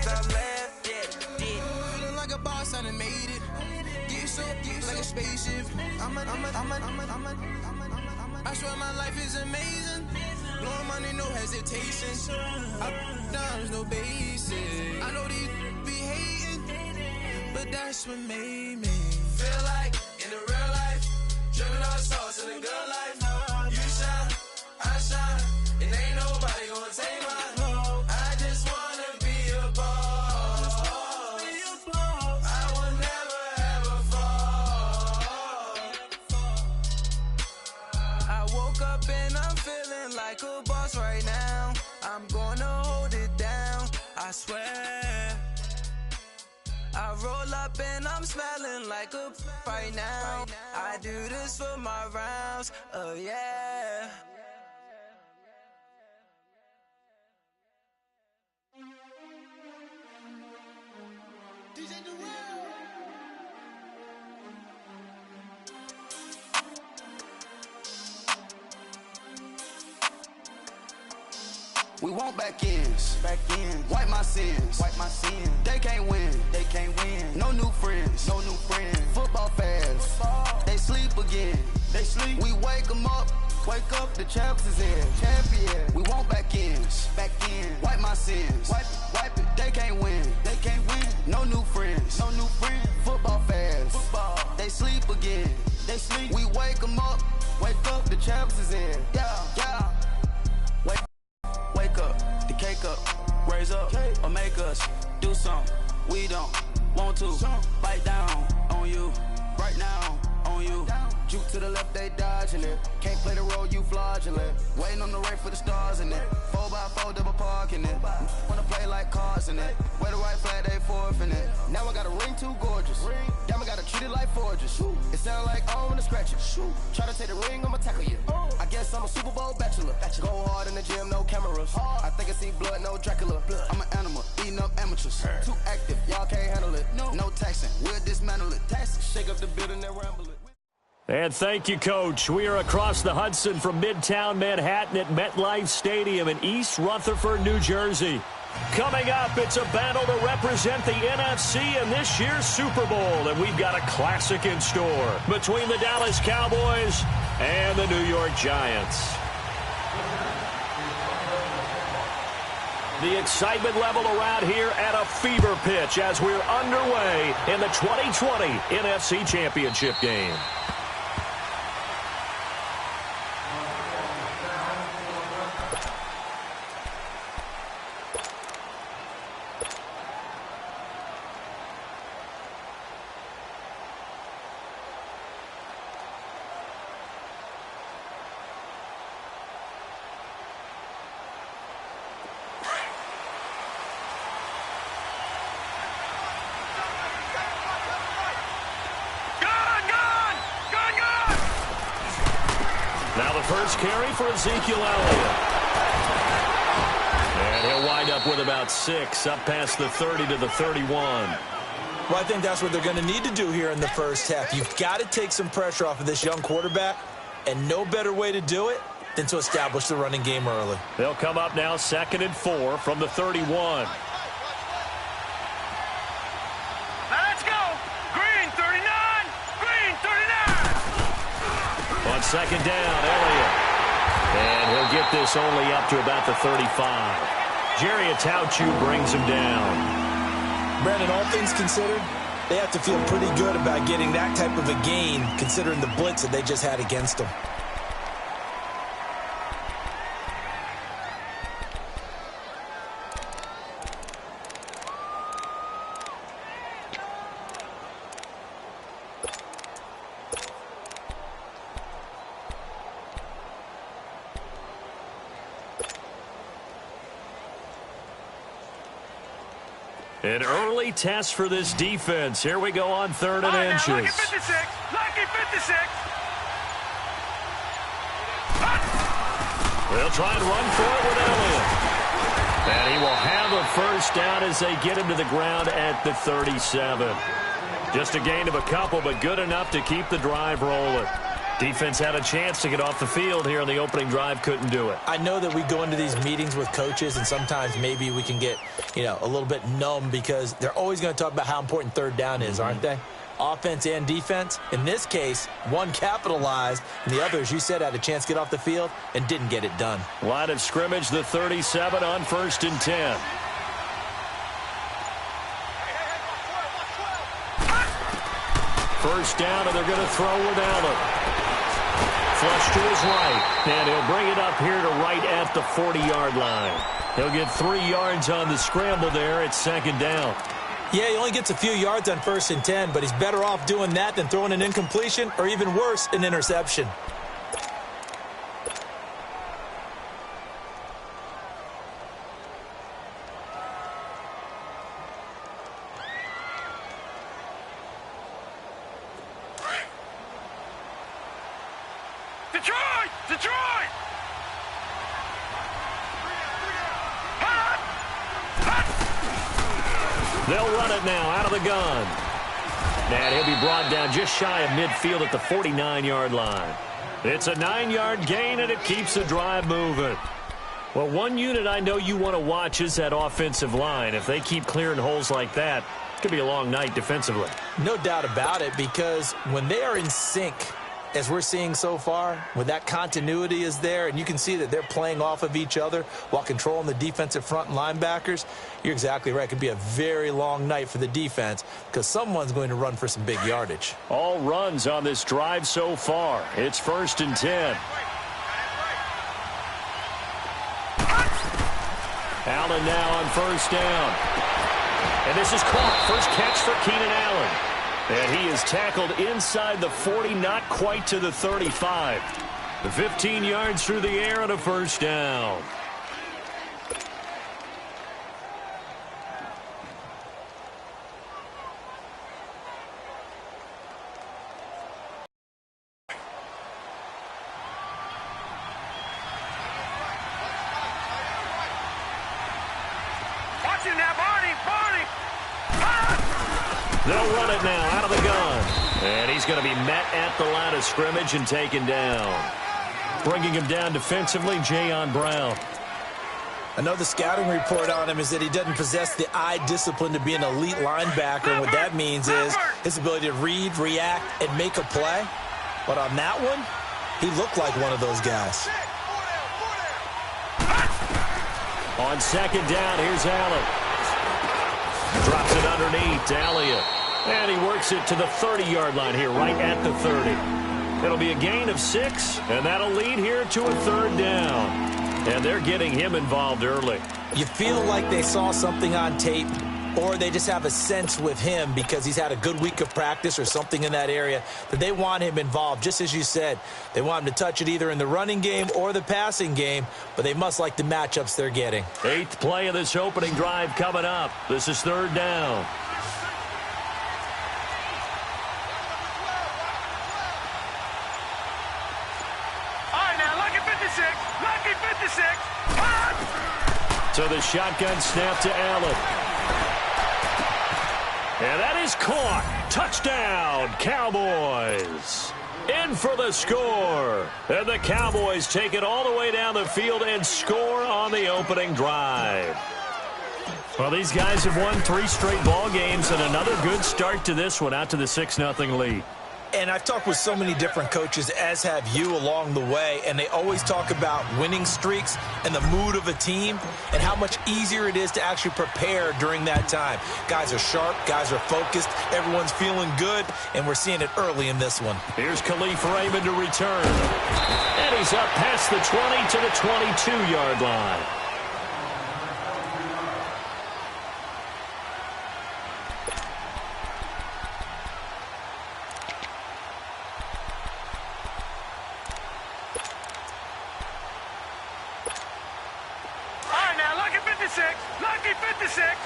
Top left, yeah. Feeling like a boss, I done made it. Get so like a spaceship. I swear my life is amazing. Blowing money, no hesitation. Up, downs, no basic. I know these be hating, but that's what made me feel like in the real life. Driven all sauce in the good life. You shine, I shine, and ain't nobody gonna take mine. I just wanna be a boss. I will never ever fall. I woke up and I'm feeling like a boss right now. I'm gonna hold it down, I swear. I roll up and I'm smelling like a right now. I do this for my rounds, oh yeah. We want back ends. Wipe my sins. They can't win. No new friends. Football fast. They sleep again. We wake them up. The champs is in. Champion. We want back ends. Wipe my sins. Wipe it. They can't win. No new friends. Football fast. They sleep again. We wake them up. The champs is in. Yeah. Wake up, the cake up, raise up, or make us do something we don't want to. Bite down on you, right now on you. Juke to the left, they dodging it. Can't play the role, you fraudulent. Waiting on the right for the stars in it. 4x4 double parking it. Wanna play like cars in it. Wear the right flag, they forfeiting it. Now I got a ring too gorgeous. Damn, I gotta treat it like forges. It sound like I wanna scratch it. Try to take the ring, I'ma tackle you. I guess I'm a Super Bowl bachelor. Go hard in the gym, no cameras. I think I see blood, no Dracula. I'm an animal, eating up amateurs. Too active, y'all can't handle it. No taxing, we'll dismantle it. Shake up the building and ramble it. And thank you, Coach. We are across the Hudson from Midtown Manhattan at MetLife Stadium in East Rutherford, New Jersey. Coming up, it's a battle to represent the NFC in this year's Super Bowl, and we've got a classic in store between the Dallas Cowboys and the New York Giants. The excitement level around here at a fever pitch as we're underway in the 2020 NFC Championship game. Now the first carry for Ezekiel Elliott. And he'll wind up with about 6, up past the 30 to the 31. Well, I think that's what they're going to need to do here in the first half. You've got to take some pressure off of this young quarterback, and no better way to do it than to establish the running game early. They'll come up now 2nd and 4 from the 31. Let's go! Green 39! Green 39! On 2nd down, Elliott. And he'll get this only up to about the 35. Jerry Atauchu brings him down. Brandon, all things considered, they have to feel pretty good about getting that type of a gain considering the blitz that they just had against them. An early test for this defense. Here we go on 3rd and inches. Lucky 56. Lucky 56. They'll try and run for it with Elliott. And he will have a first down as they get him to the ground at the 37. Just a gain of a couple, but good enough to keep the drive rolling. Defense had a chance to get off the field here on the opening drive, couldn't do it. I know that we go into these meetings with coaches, and sometimes maybe we can get, a little bit numb because they're always going to talk about how important third down is, aren't they? Offense and defense. In this case, one capitalized, and the other, as you said, had a chance to get off the field and didn't get it done. Line of scrimmage, the 37 on 1st and 10. First down, and they're going to throw with Allen. Flush to his right, and he'll bring it up here to right at the 40-yard line. He'll get 3 yards on the scramble there. It's 2nd down. Yeah, he only gets a few yards on 1st and 10, but he's better off doing that than throwing an incompletion or even worse, an interception. Detroit! They'll run it now out of the gun. And he'll be brought down just shy of midfield at the 49-yard line. It's a 9-yard gain, and it keeps the drive moving. Well, one unit I know you want to watch is that offensive line. If they keep clearing holes like that, it could be a long night defensively. No doubt about it, because when they are in sync, as we're seeing so far, when that continuity is there and you can see that they're playing off of each other while controlling the defensive front and linebackers, you're exactly right. It could be a very long night for the defense because someone's going to run for some big yardage. All runs on this drive so far. It's 1st and 10. Allen now on 1st down. And this is caught. First catch for Keenan Allen. And he is tackled inside the 40, not quite to the 35. The 15 yards through the air and a 1st down. Watching that, Barney! They'll run it now out of the gun. And he's going to be met at the line of scrimmage and taken down. Bringing him down defensively, Jayon Brown. I know the scouting report on him is that he doesn't possess the eye discipline to be an elite linebacker. And what that means is his ability to read, react, and make a play. But on that one, he looked like one of those guys. On 2nd down, here's Allen. Drops it underneath to Elliott. And he works it to the 30-yard line here, right at the 30. It'll be a gain of 6, and that'll lead here to a 3rd down. And they're getting him involved early. You feel like they saw something on tape, or they just have a sense with him because he's had a good week of practice or something in that area that they want him involved. Just as you said, they want him to touch it either in the running game or the passing game, but they must like the matchups they're getting. 8th play of this opening drive coming up. This is 3rd down. All right, now, lucky 56. So the shotgun snap to Allen. And that is caught. Touchdown, Cowboys. In for the score. And the Cowboys take it all the way down the field and score on the opening drive. Well, these guys have won 3 straight ball games and another good start to this one, out to the 6-0 lead. And I've talked with so many different coaches, as have you, along the way, and they always talk about winning streaks and the mood of a team and how much easier it is to actually prepare during that time. Guys are sharp, guys are focused, everyone's feeling good, and we're seeing it early in this one. Here's Khalif Raymond to return. And he's up past the 20 to the 22-yard line. Lucky 56.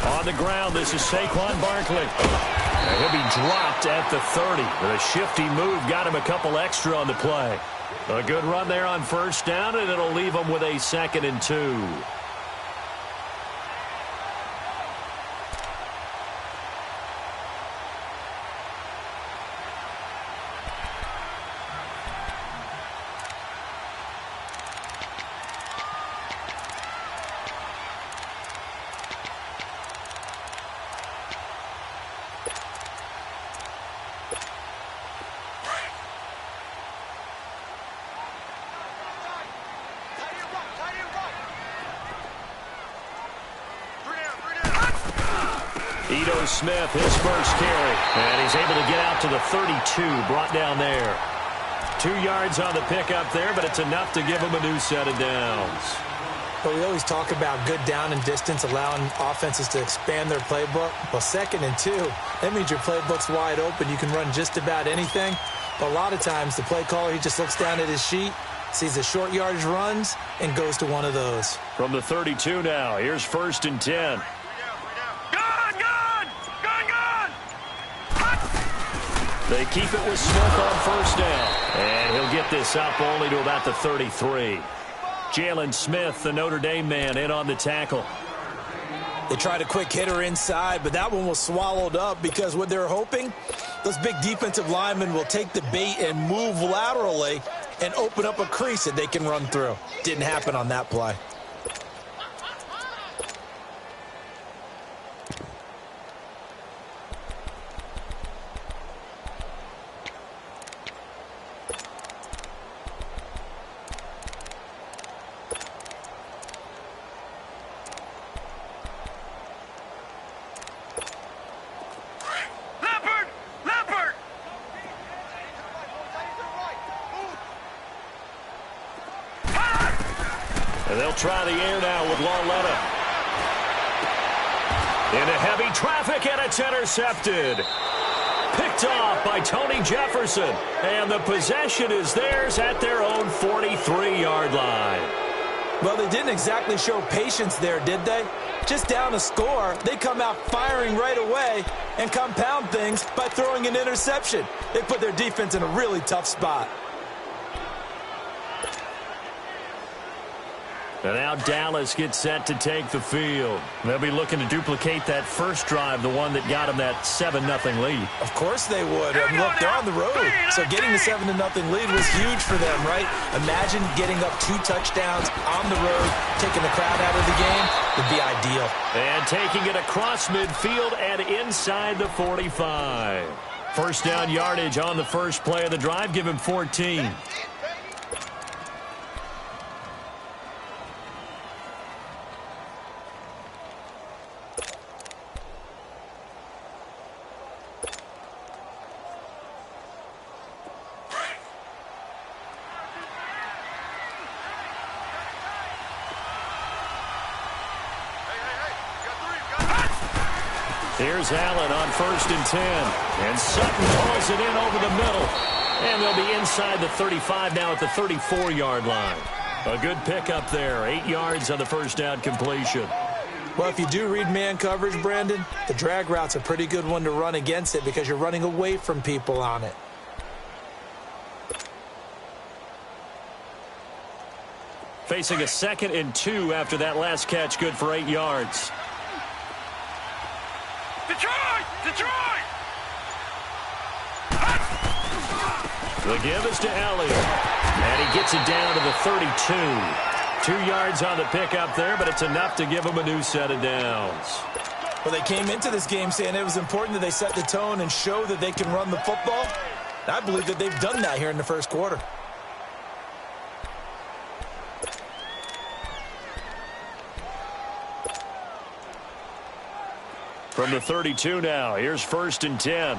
On the ground, this is Saquon Barkley. And he'll be dropped at the 30. But a shifty move got him a couple extra on the play. A good run there on first down, and it'll leave them with a 2nd and 2. Smith, his first carry, and he's able to get out to the 32, brought down there. 2 yards on the pickup there, but it's enough to give him a new set of downs. But we always talk about good down and distance, allowing offenses to expand their playbook. Well, 2nd and 2, that means your playbook's wide open. You can run just about anything. But a lot of times, the play caller, he just looks down at his sheet, sees the short yardage runs, and goes to one of those. From the 32 now, here's 1st and 10. They keep it with Smith on first down. And he'll get this up only to about the 33. Jalen Smith, the Notre Dame man, in on the tackle. They tried a quick hitter inside, but that one was swallowed up because what they're hoping, those big defensive linemen will take the bait and move laterally and open up a crease that they can run through. Didn't happen on that play. Try the air now with Lauletta. Into heavy traffic, and it's intercepted. Picked off by Tony Jefferson. And the possession is theirs at their own 43-yard line. Well, they didn't exactly show patience there, did they? Just down a score, they come out firing right away and compound things by throwing an interception. They put their defense in a really tough spot. And now Dallas gets set to take the field. They'll be looking to duplicate that first drive, the one that got them that 7-0 lead. Of course they would. And look, they're on the road. So getting the 7-0 lead was huge for them, right? Imagine getting up 2 touchdowns on the road, taking the crowd out of the game would be ideal. And taking it across midfield and inside the 45. First down yardage on the first play of the drive. Give him 14. Here's Allen on 1st and 10. And Sutton pulls it in over the middle. And they'll be inside the 35 now at the 34-yard line. A good pickup there. 8 yards on the first down completion. Well, if you do read man coverage, Brandon, the drag route's a pretty good one to run against it because you're running away from people on it. Facing a 2nd and 2 after that last catch, good for 8 yards. Detroit! Detroit! The give is to Elliott. And he gets it down to the 32. 2 yards on the pickup there, but it's enough to give him a new set of downs. Well, they came into this game saying it was important that they set the tone and show that they can run the football. And I believe that they've done that here in the first quarter. From the 32 now, here's 1st and 10.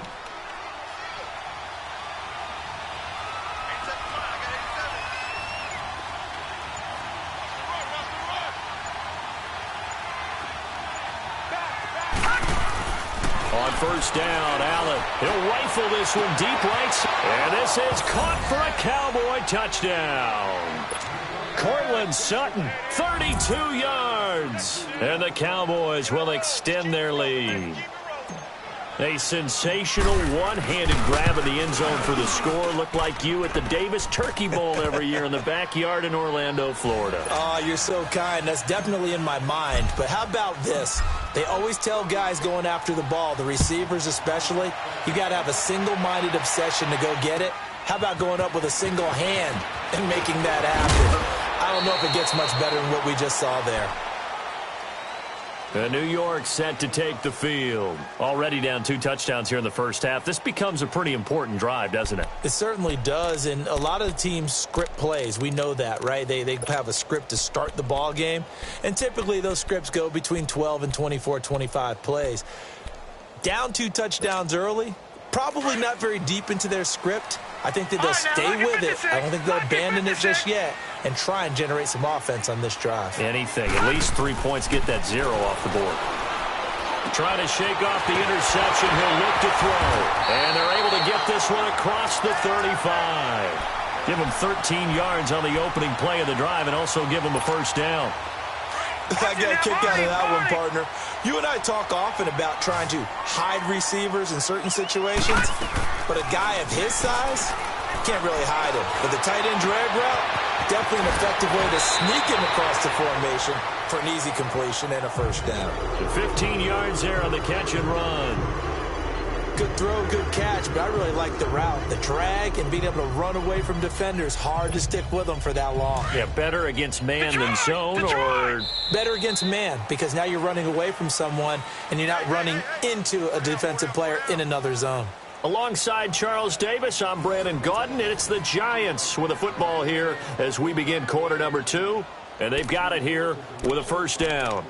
On first down, Allen. He'll rifle this one deep right. And this is caught for a Cowboy touchdown. Cortland Sutton, 32 yards. And the Cowboys will extend their lead. A sensational one-handed grab in the end zone for the score. Looked like you at the Davis Turkey Bowl every year in the backyard in Orlando, Florida. Oh, you're so kind. That's definitely in my mind. But how about this? They always tell guys going after the ball, the receivers especially, you got to have a single-minded obsession to go get it. How about going up with a single hand and making that happen? I don't know if it gets much better than what we just saw there. New York set to take the field. Already down 2 touchdowns here in the first half. This becomes a pretty important drive, doesn't it? It certainly does, and a lot of the teams script plays. We know that, right? They have a script to start the ball game, and typically those scripts go between 12 and 24, 25 plays. Down 2 touchdowns early, probably not very deep into their script. I think that they'll stay with it. I don't think they'll abandon it just yet and try and generate some offense on this drive. Anything. At least 3 points. Get that 0 off the board. Trying to shake off the interception. He'll look to throw. And they're able to get this one across the 35. Give him 13 yards on the opening play of the drive and also give him a first down. I got a kick out of that one, partner. You and I talk often about trying to hide receivers in certain situations, but a guy of his size, can't really hide him. But the tight end drag route, definitely an effective way to sneak him across the formation for an easy completion and a first down. 15 yards there on the catch and run. Good throw, good catch, but I really like the route. The drag and being able to run away from defenders, hard to stick with them for that long. Yeah, better against man than zone, or better against man, because now you're running away from someone and you're not running into a defensive player in another zone. Alongside Charles Davis, I'm Brandon Gaudin, and it's the Giants with a football here as we begin quarter number 2, and they've got it here with a first down.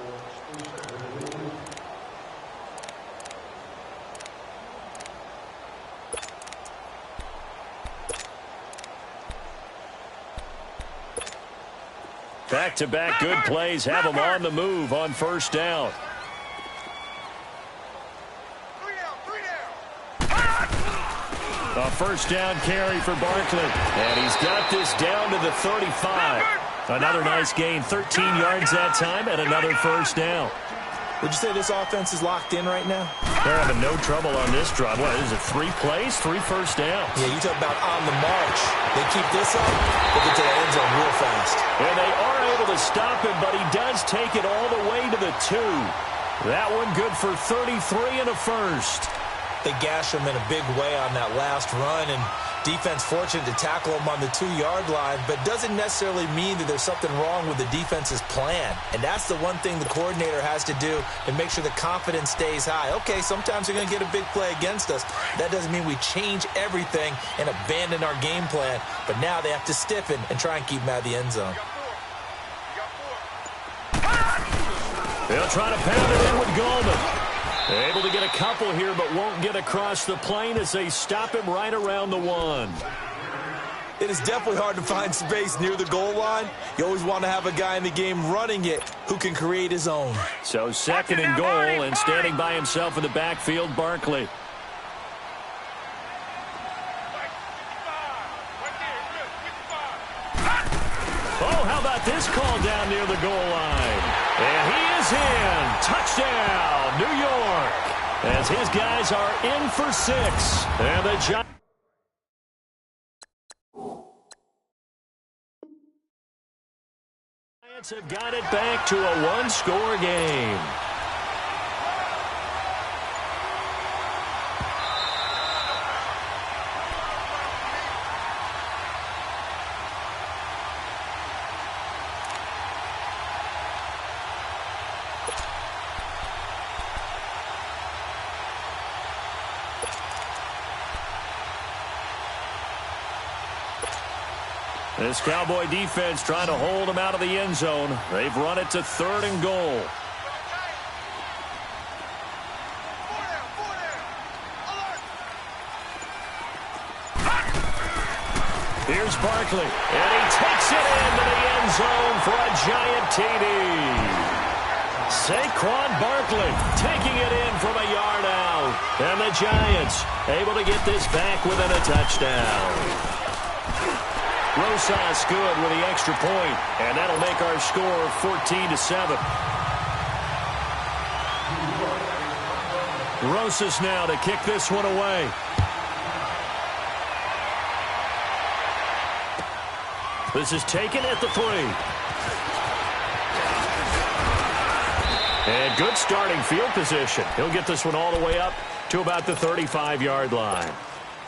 Back-to-back good plays have them on the move on first down. A first down carry for Barkley. And he's got this down to the 35. Another nice gain, 13 yards that time, and another first down. Would you say this offense is locked in right now? They're having no trouble on this drive. What is it, 3 plays, 3 first downs? Yeah, you talk about on the march. They keep this up, they get to the end zone real fast. And they are able to stop him, but he does take it all the way to the 2. That one good for 33 and a first. They gash him in a big way on that last run, and defense fortunate to tackle him on the 2-yard line, but doesn't necessarily mean that there's something wrong with the defense's plan. And that's the one thing the coordinator has to do to make sure the confidence stays high. Okay, sometimes they're going to get a big play against us. That doesn't mean we change everything and abandon our game plan, but now they have to stiffen and try and keep him out of the end zone. They'll try to pound it in with Goldman. Able to get a couple here, but won't get across the plane as they stop him right around the 1. It is definitely hard to find space near the goal line. You always want to have a guy in the game running it who can create his own. So second and goal, and standing by himself in the backfield, Barkley. Oh, how about this call down near the goal line? And he is in. Touchdown, New York. As his guys are in for 6. And the Giants have got it back to a 1-score game. This Cowboy defense trying to hold him out of the end zone. They've run it to 3rd and goal. Here's Barkley, and he takes it into the end zone for a giant TD. Saquon Barkley taking it in from a yard out. And the Giants able to get this back within a touchdown. Rosas good with the extra point, and that'll make our score 14-7. Rosas now to kick this one away. This is taken at the 3. And good starting field position. He'll get this one all the way up to about the 35-yard line.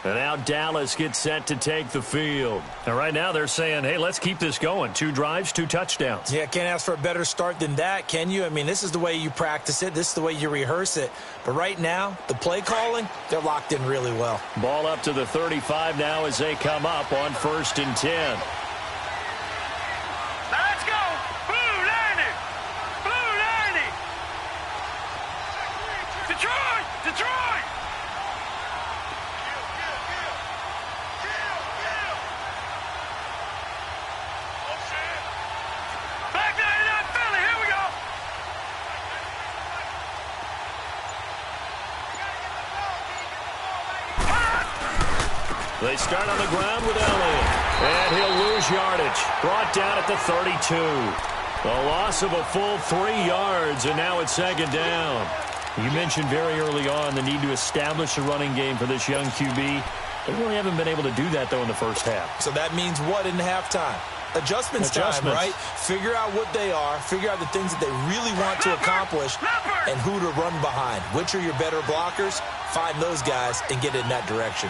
And now Dallas gets set to take the field. And right now they're saying, hey, let's keep this going. 2 drives, 2 touchdowns. Yeah, can't ask for a better start than that, can you? I mean, this is the way you practice it. This is the way you rehearse it. But right now, the play calling, they're locked in really well. Ball up to the 35 now as they come up on 1st and 10. Let's go! Blue 90! Blue 90! Detroit! Detroit! Back 99 Philly, here we go! They start on the ground with Elliott. And he'll lose yardage. Brought down at the 32. A loss of a full 3 yards, and now it's 2nd down. You mentioned very early on the need to establish a running game for this young QB. They really haven't been able to do that, though, in the first half. So that means what in halftime? Adjustments time, right? Figure out what they are, figure out the things that they really want to accomplish, and who to run behind. Which are your better blockers? Find those guys and get in that direction.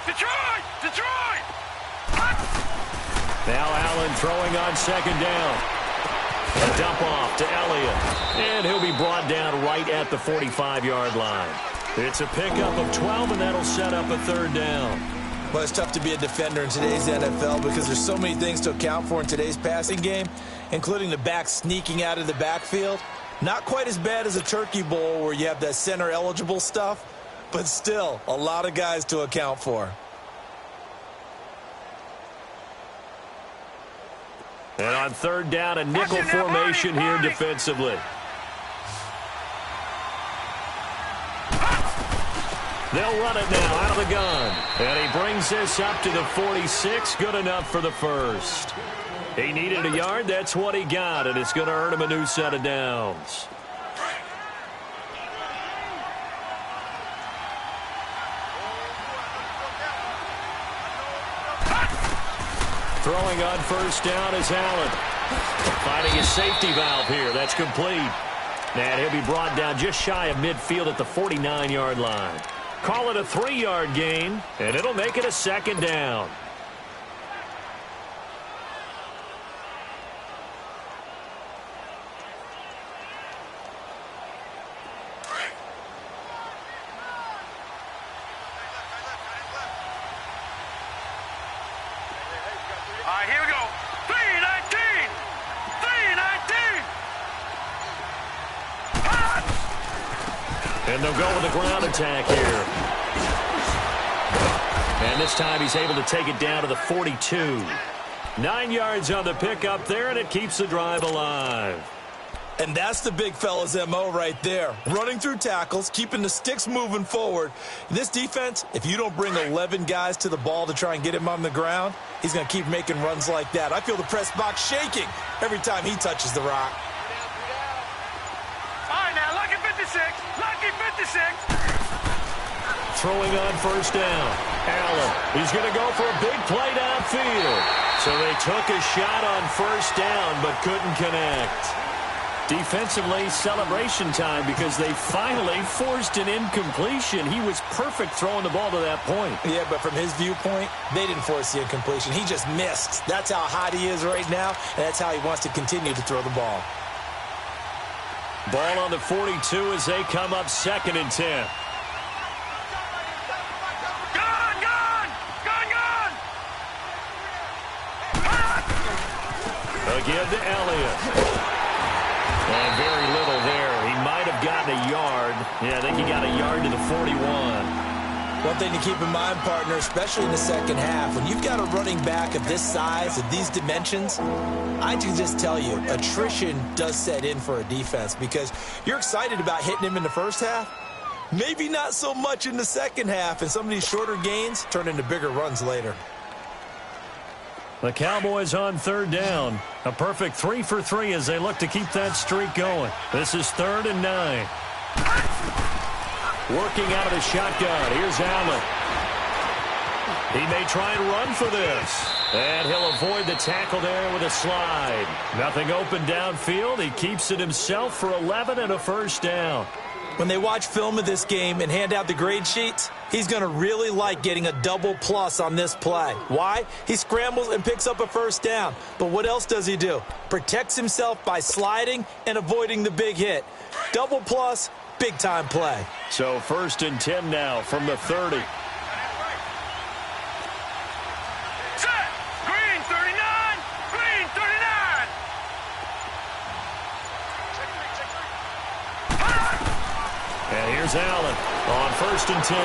Detroit! Detroit! Now Allen throwing on 2nd down. A dump off to Elliott. And he'll be brought down right at the 45-yard line. It's a pickup of 12, and that'll set up a 3rd down. Well, it's tough to be a defender in today's NFL because there's so many things to account for in today's passing game, including the back sneaking out of the backfield. Not quite as bad as a Turkey Bowl where you have that center-eligible stuff, but still a lot of guys to account for. And on 3rd down, a nickel formation here defensively. They'll run it now out of the gun. And he brings this up to the 46. Good enough for the 1st. He needed a yard. That's what he got, and it's going to earn him a new set of downs. Throwing on 1st down is Allen. Finding his safety valve here. That's complete. And he'll be brought down just shy of midfield at the 49-yard line. Call it a 3-yard gain, and it'll make it a 2nd down. All right, here we go. 319! 319! And they'll go with the ground attack here. And this time he's able to take it down to the 42. 9 yards on the pickup there, and it keeps the drive alive. And that's the big fella's MO right there. Running through tackles, keeping the sticks moving forward. This defense, if you don't bring 11 guys to the ball to try and get him on the ground, he's going to keep making runs like that. I feel the press box shaking every time he touches the rock. All right, now, lucky 56. Lucky 56. Throwing on 1st down. Allen, he's going to go for a big play downfield. So they took a shot on 1st down but couldn't connect. Defensively, celebration time because they finally forced an incompletion. He was perfect throwing the ball to that point. Yeah, but from his viewpoint, they didn't force the incompletion. He just missed. That's how hot he is right now, and that's how he wants to continue to throw the ball. Ball on the 42 as they come up 2nd and 10. Gone, gone! Gone, gone! Again to Elliott. And very little there. He might have gotten a yard. Yeah, I think he got a yard to the 41. One thing to keep in mind, partner, especially in the second half, when you've got a running back of this size, of these dimensions, I can just tell you, attrition does set in for a defense because you're excited about hitting him in the first half. Maybe not so much in the second half, and some of these shorter gains turn into bigger runs later. The Cowboys on third down. A perfect 3 for 3 as they look to keep that streak going. This is 3rd and 9. Working out of the shotgun. Here's Allen. He may try and run for this. And he'll avoid the tackle there with a slide. Nothing open downfield. He keeps it himself for 11 and a first down. When they watch film of this game and hand out the grade sheets, he's going to really like getting a double plus on this play. Why? He scrambles and picks up a first down. But what else does he do? Protects himself by sliding and avoiding the big hit. Double plus, big-time play. So 1st and 10 now from the 30. Set. Green 39. Green 39. And here's Allen on 1st and 10.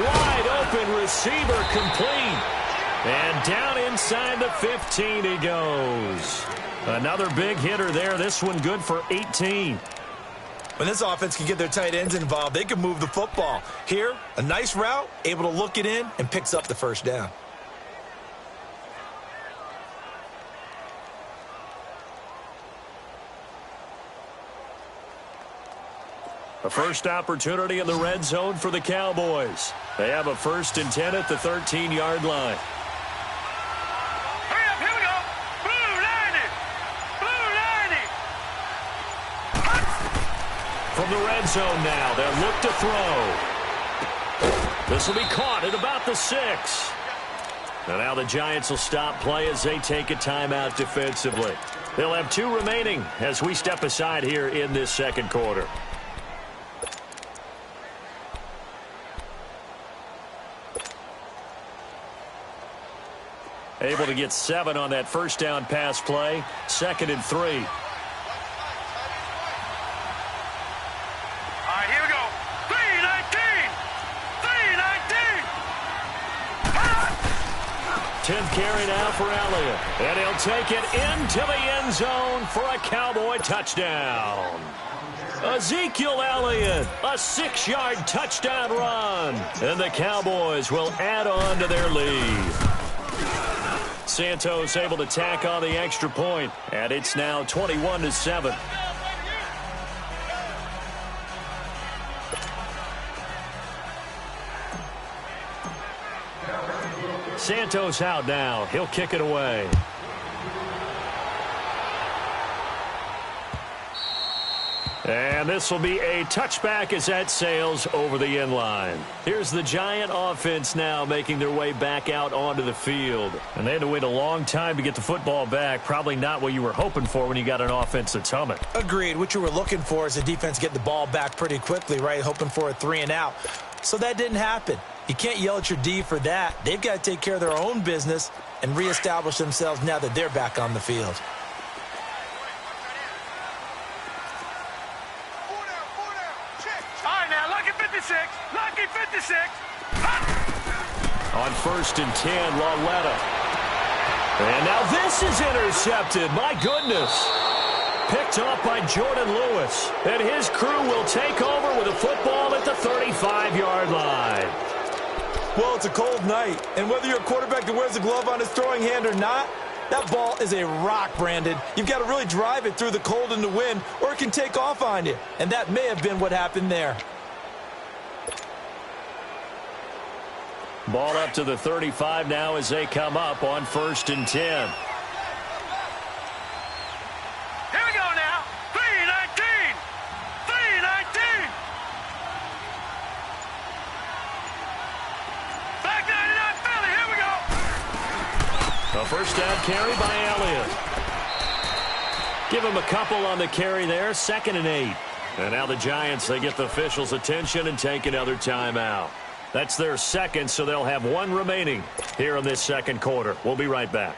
Wide open receiver complete. And down inside the 15 he goes. Another big hitter there. This one good for 18. When this offense can get their tight ends involved, they can move the football. Here, a nice route, able to look it in, and picks up the first down. A first opportunity in the red zone for the Cowboys. They have a 1st and 10 at the 13-yard line. Hurry up, here we go. Blue 90. Blue 90. From the red zone now, they'll look to throw. This will be caught at about the 6. And now the Giants will stop play as they take a timeout defensively. They'll have 2 remaining as we step aside here in this second quarter. Able to get 7 on that first down pass play. 2nd and 3. All right, here we go. 319. 319. 10th carry now for Elliott. And he'll take it into the end zone for a Cowboy touchdown. Ezekiel Elliott, a 6-yard touchdown run. And the Cowboys will add on to their lead. Santos able to tack on the extra point, and it's now 21-7. Santos out now. He'll kick it away. And this will be a touchback as that sails over the end line. Here's the Giant offense now making their way back out onto the field. And they had to wait a long time to get the football back. Probably not what you were hoping for when you got an offense that's humming. Agreed. What you were looking for is the defense get the ball back pretty quickly, right? Hoping for a 3 and out. So that didn't happen. You can't yell at your D for that. They've got to take care of their own business and reestablish themselves now that they're back on the field. Lucky 56. On 1st and 10, Lauletta. And now this is intercepted. My goodness. Picked off by Jordan Lewis. And his crew will take over with a football at the 35-yard line. Well, it's a cold night. And whether you're a quarterback that wears a glove on his throwing hand or not, that ball is a rock, Brandon. You've got to really drive it through the cold and the wind, or it can take off on you. And that may have been what happened there. Ball up to the 35 now as they come up on 1st and 10. Here we go now. 319. 319. Back 99 Philly. Here we go. A first down carry by Elliott. Give him a couple on the carry there. 2nd and 8. And now the Giants, they get the officials' attention and take another timeout. That's their 2nd, so they'll have 1 remaining here in this second quarter. We'll be right back.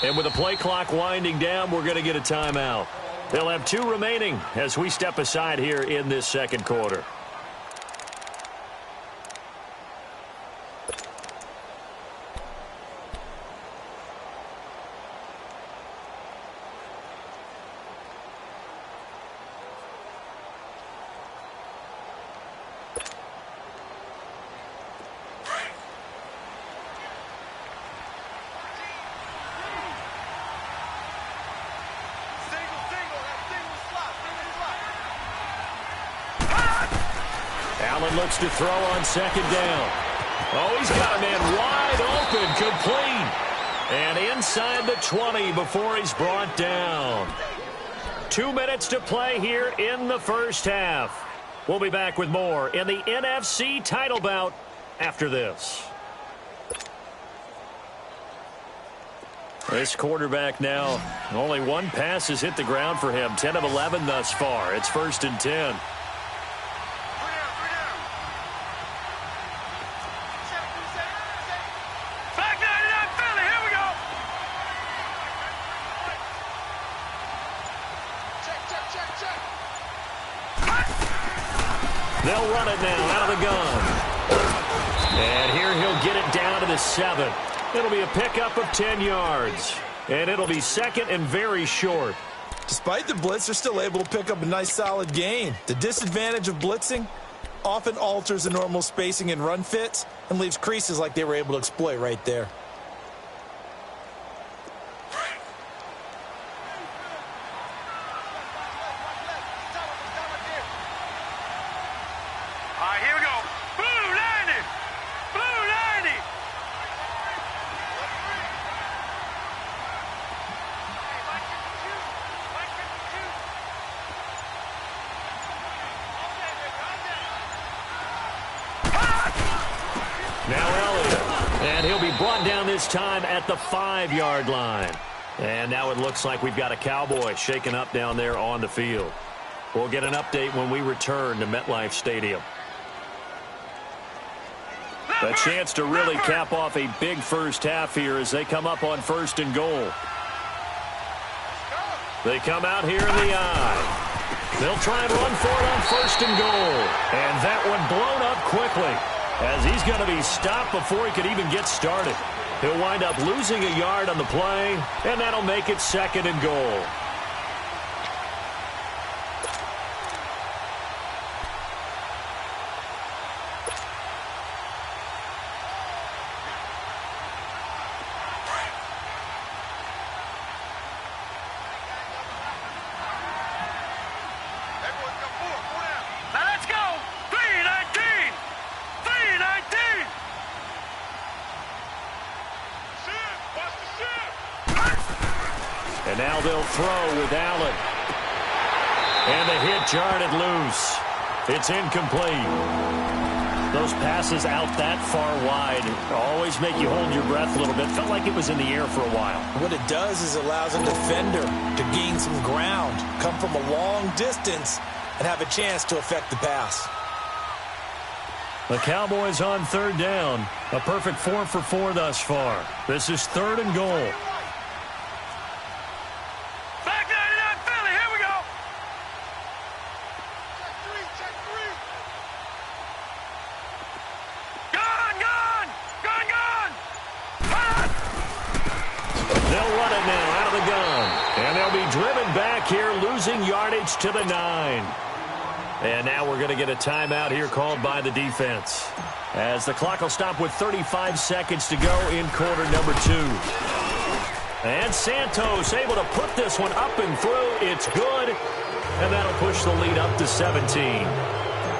And with the play clock winding down, we're going to get a timeout. They'll have 2 remaining as we step aside here in this second quarter. Allen looks to throw on second down. Oh, he's got a man wide open, complete. And inside the 20 before he's brought down. 2 minutes to play here in the first half. We'll be back with more in the NFC title bout after this. This quarterback now, only 1 pass has hit the ground for him. 10 of 11 thus far. It's 1st and 10. They'll run it now out of the gun. And here he'll get it down to the 7. It'll be a pickup of 10 yards. And it'll be 2nd and very short. Despite the blitz, they're still able to pick up a nice solid gain. The disadvantage of blitzing often alters the normal spacing and run fits and leaves creases like they were able to exploit right there. Brought down this time at the 5-yard line. And now it looks like we've got a Cowboy shaken up down there on the field. We'll get an update when we return to MetLife Stadium. A chance to really cap off a big first half here as they come up on 1st and goal. They come out here in the I. They'll try and run for it on 1st and goal. And that one blown up quickly, as he's going to be stopped before he could even get started. He'll wind up losing a yard on the play, and that'll make it 2nd and goal. And now they'll throw with Allen. And the hit jarred loose. It's incomplete. Those passes out that far wide always make you hold your breath a little bit. Felt like it was in the air for a while. What it does is it allows a defender to gain some ground, come from a long distance, and have a chance to affect the pass. The Cowboys on 3rd down. A perfect 4 for 4 thus far. This is 3rd and goal. Here losing yardage to the 9. And now we're going to get a timeout here called by the defense, as the clock will stop with 35 seconds to go in quarter number 2. And Santos able to put this one up and through. It's good, and that'll push the lead up to 17.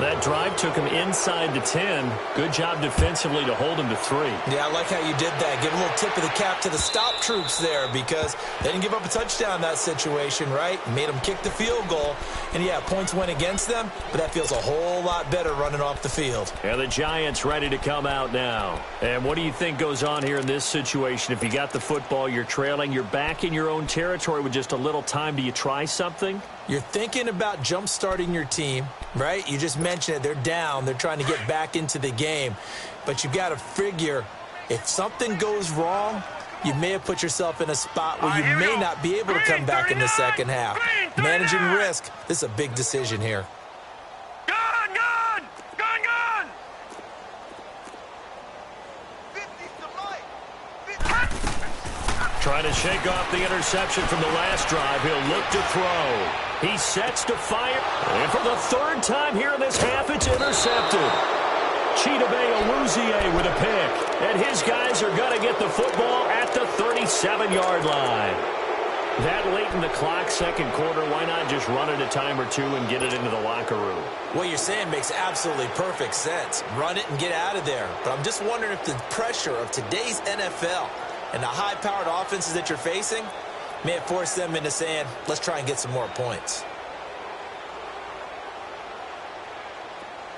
That drive took him inside the 10. Good job defensively to hold him to 3. Yeah, I like how you did that. Give a little tip of the cap to the stop troops there, because they didn't give up a touchdown in that situation, right? Made them kick the field goal. And, yeah, points went against them, but that feels a whole lot better running off the field. And the Giants ready to come out now. And what do you think goes on here in this situation? If you got the football, you're trailing, you're back in your own territory with just a little time. Do you try something? You're thinking about jump-starting your team, right? You just mentioned it. They're down. They're trying to get back into the game. But you've got to figure, if something goes wrong, you may have put yourself in a spot where you may not be able to come back in the second half. Managing risk, this is a big decision here. Trying to shake off the interception from the last drive. He'll look to throw. He sets to fire. And for the third time here in this half, it's intercepted. Chidobe Awuzie with a pick. And his guys are going to get the football at the 37-yard line. That late in the clock, second quarter, why not just run it a time or two and get it into the locker room? What you're saying makes absolutely perfect sense. Run it and get out of there. But I'm just wondering if the pressure of today's NFL and the high-powered offenses that you're facing may have forced them into saying, let's try and get some more points.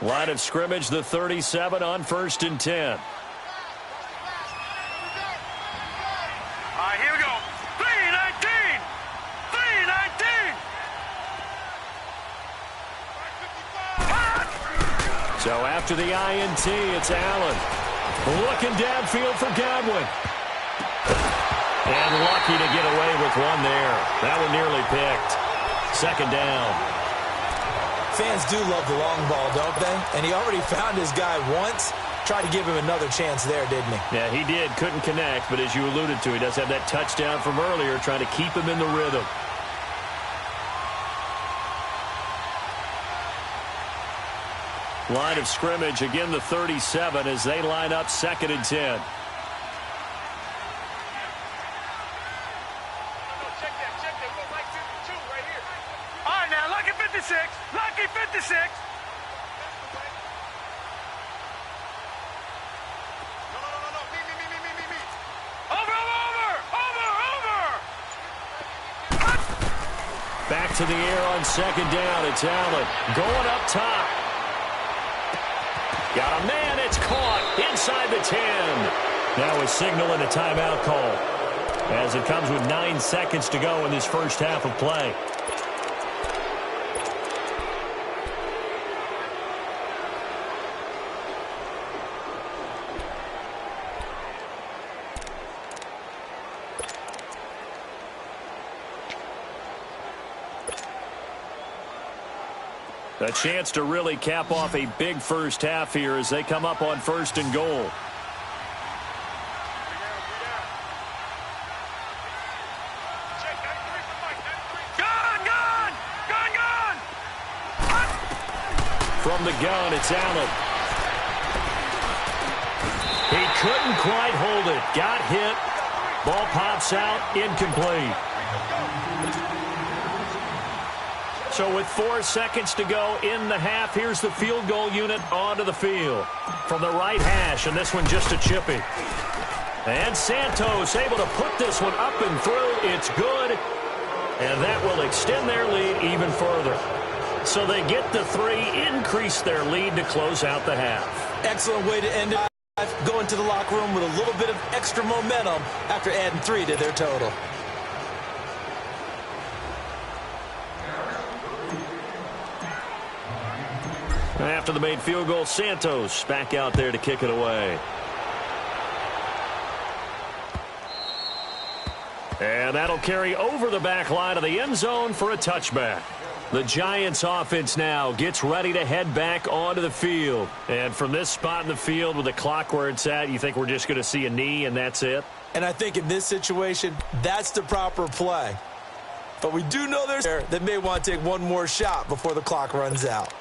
Line of scrimmage, the 37 on 1st and 10. All right, here we go. 3-19. 3-19. So after the INT, it's Allen. Looking downfield for Godwin. And lucky to get away with one there. That one nearly picked. Second down. Fans do love the long ball, don't they? And he already found his guy once. Tried to give him another chance there, didn't he? Yeah, he did. Couldn't connect, but as you alluded to, he does have that touchdown from earlier, trying to keep him in the rhythm. Line of scrimmage, again the 37 as they line up 2nd and 10. Lucky 56. Back to the air on 2nd down. It's Allen going up top. Got a man. It's caught inside the 10. Now a signal and a timeout call as it comes with 9 seconds to go in this first half of play. A chance to really cap off a big first half here as they come up on 1st and goal. From the gun, it's Allen. He couldn't quite hold it. Got hit. Ball pops out. Incomplete. So with 4 seconds to go in the half, here's the field goal unit onto the field. From the right hash, and this one just a chippy. And Santos able to put this one up and through. It's good. And that will extend their lead even further. So they get the 3, increase their lead to close out the half. Excellent way to end it. Going to the locker room with a little bit of extra momentum after adding 3 to their total. After the made field goal, Santos back out there to kick it away. And that'll carry over the back line of the end zone for a touchback. The Giants offense now gets ready to head back onto the field. And from this spot in the field with the clock where it's at, you think we're just going to see a knee and that's it? And I think in this situation, that's the proper play. But we do know there's that may want to take one more shot before the clock runs out.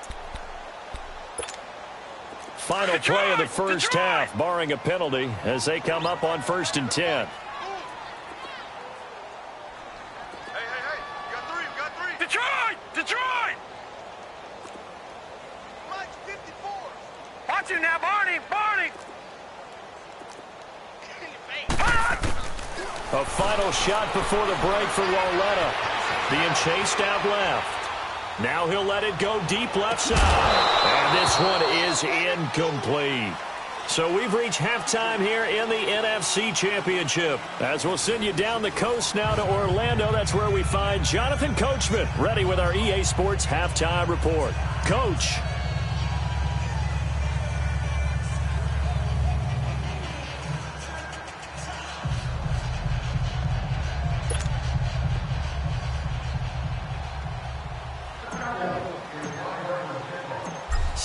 Final play of the first half, barring a penalty, as they come up on 1st and 10. Detroit! Watch him now, Barney! A final shot before the break for Lauletta. Being chased out left. Now he'll let it go deep left side. And this one is incomplete. So we've reached halftime here in the NFC Championship. As we'll send you down the coast now to Orlando, that's where we find Jonathan Coachman, ready with our EA Sports Halftime Report. Coach.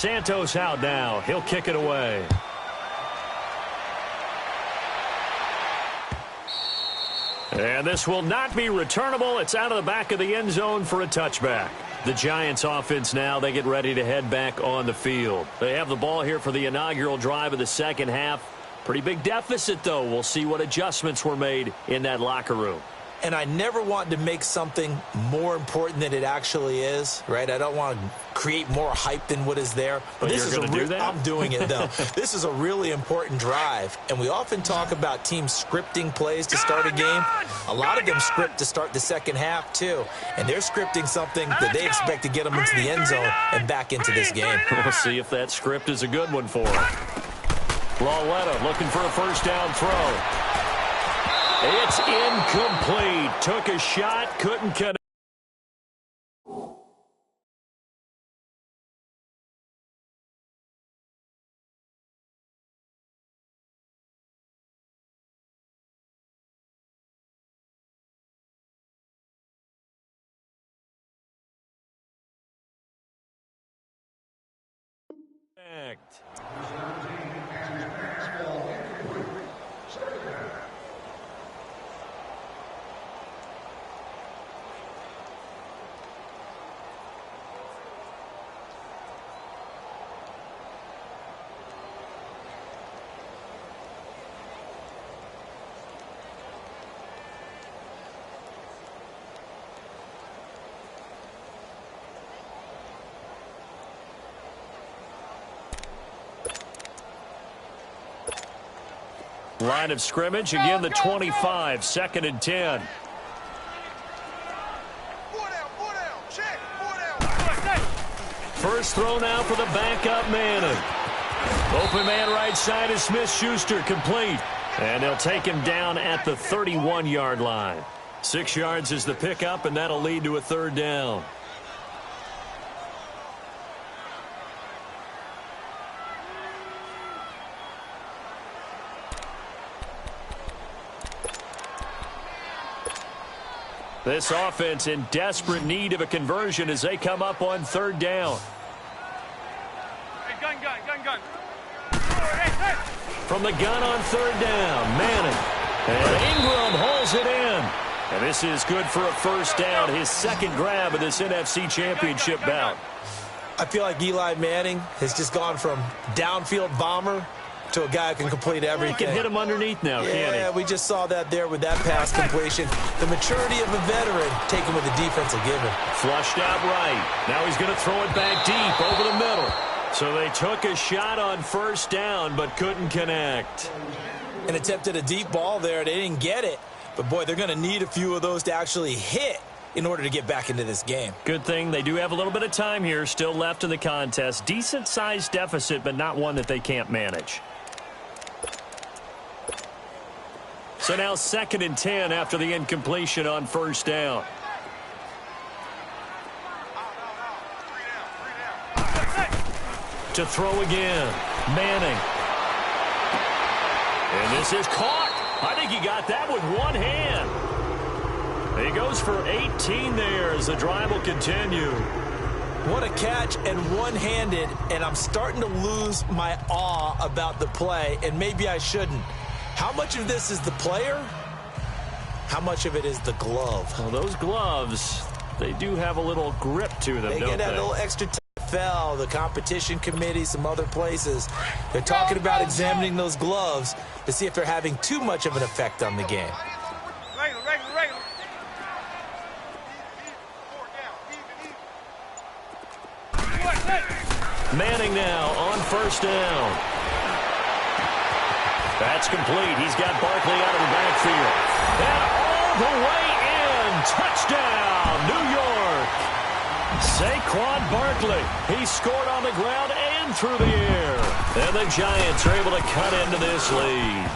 Santos out now. He'll kick it away. And this will not be returnable. It's out of the back of the end zone for a touchback. The Giants offense now, they get ready to head back on the field. They have the ball here for the inaugural drive of the second half. Pretty big deficit, though. We'll see what adjustments were made in that locker room. And I never want to make something more important than it actually is, right? I don't want to create more hype than what is there. But this is do that? I'm doing it, though. This is a really important drive. And we often talk about teams scripting plays to start a game. A lot of them script to start the second half, too. And they're scripting something that they expect to get them into the end zone and back into this game. We'll see if that script is a good one for them. Lauletta looking for a first down throw. It's incomplete. Took a shot, couldn't connect. Line of scrimmage, again the 25, 2nd and 10. First throw now for the backup Manning. Open man right side is Smith-Schuster, complete. And they'll take him down at the 31-yard line. 6 yards is the pickup, and that'll lead to a third down. This offense in desperate need of a conversion as they come up on third down. Hey, gun. From the gun on third down, Manning. And Ingram holds it in. And this is good for a first down, his second grab of this NFC Championship bout. I feel like Eli Manning has just gone from downfield bomber to a guy who can complete everything. He can hit him underneath now, can't he? Yeah, we just saw that there with that pass completion. The maturity of a veteran taken with the defense will give him. Flushed out right. Now he's going to throw it back deep over the middle. So they took a shot on first down but couldn't connect. And attempted a deep ball there. They didn't get it. But, boy, they're going to need a few of those to actually hit in order to get back into this game. Good thing they do have a little bit of time here still left in the contest. Decent-sized deficit, but not one that they can't manage. So now 2nd and 10 after the incompletion on first down. To throw again, Manning. And this is caught. I think he got that with one hand. He goes for 18 there as the drive will continue. What a catch and one-handed, and I'm starting to lose my awe about the play, and maybe I shouldn't. How much of this is the player? How much of it is the glove? Well, those gloves, they do have a little grip to them, They don't get that little extra fell, the competition committee, some other places. They're talking about examining those gloves to see if they're having too much of an effect on the game. Regular. Manning now on first down. That's complete. He's got Barkley out of the backfield. And all the way in. Touchdown, New York. Saquon Barkley. He scored on the ground and through the air. And the Giants are able to cut into this lead.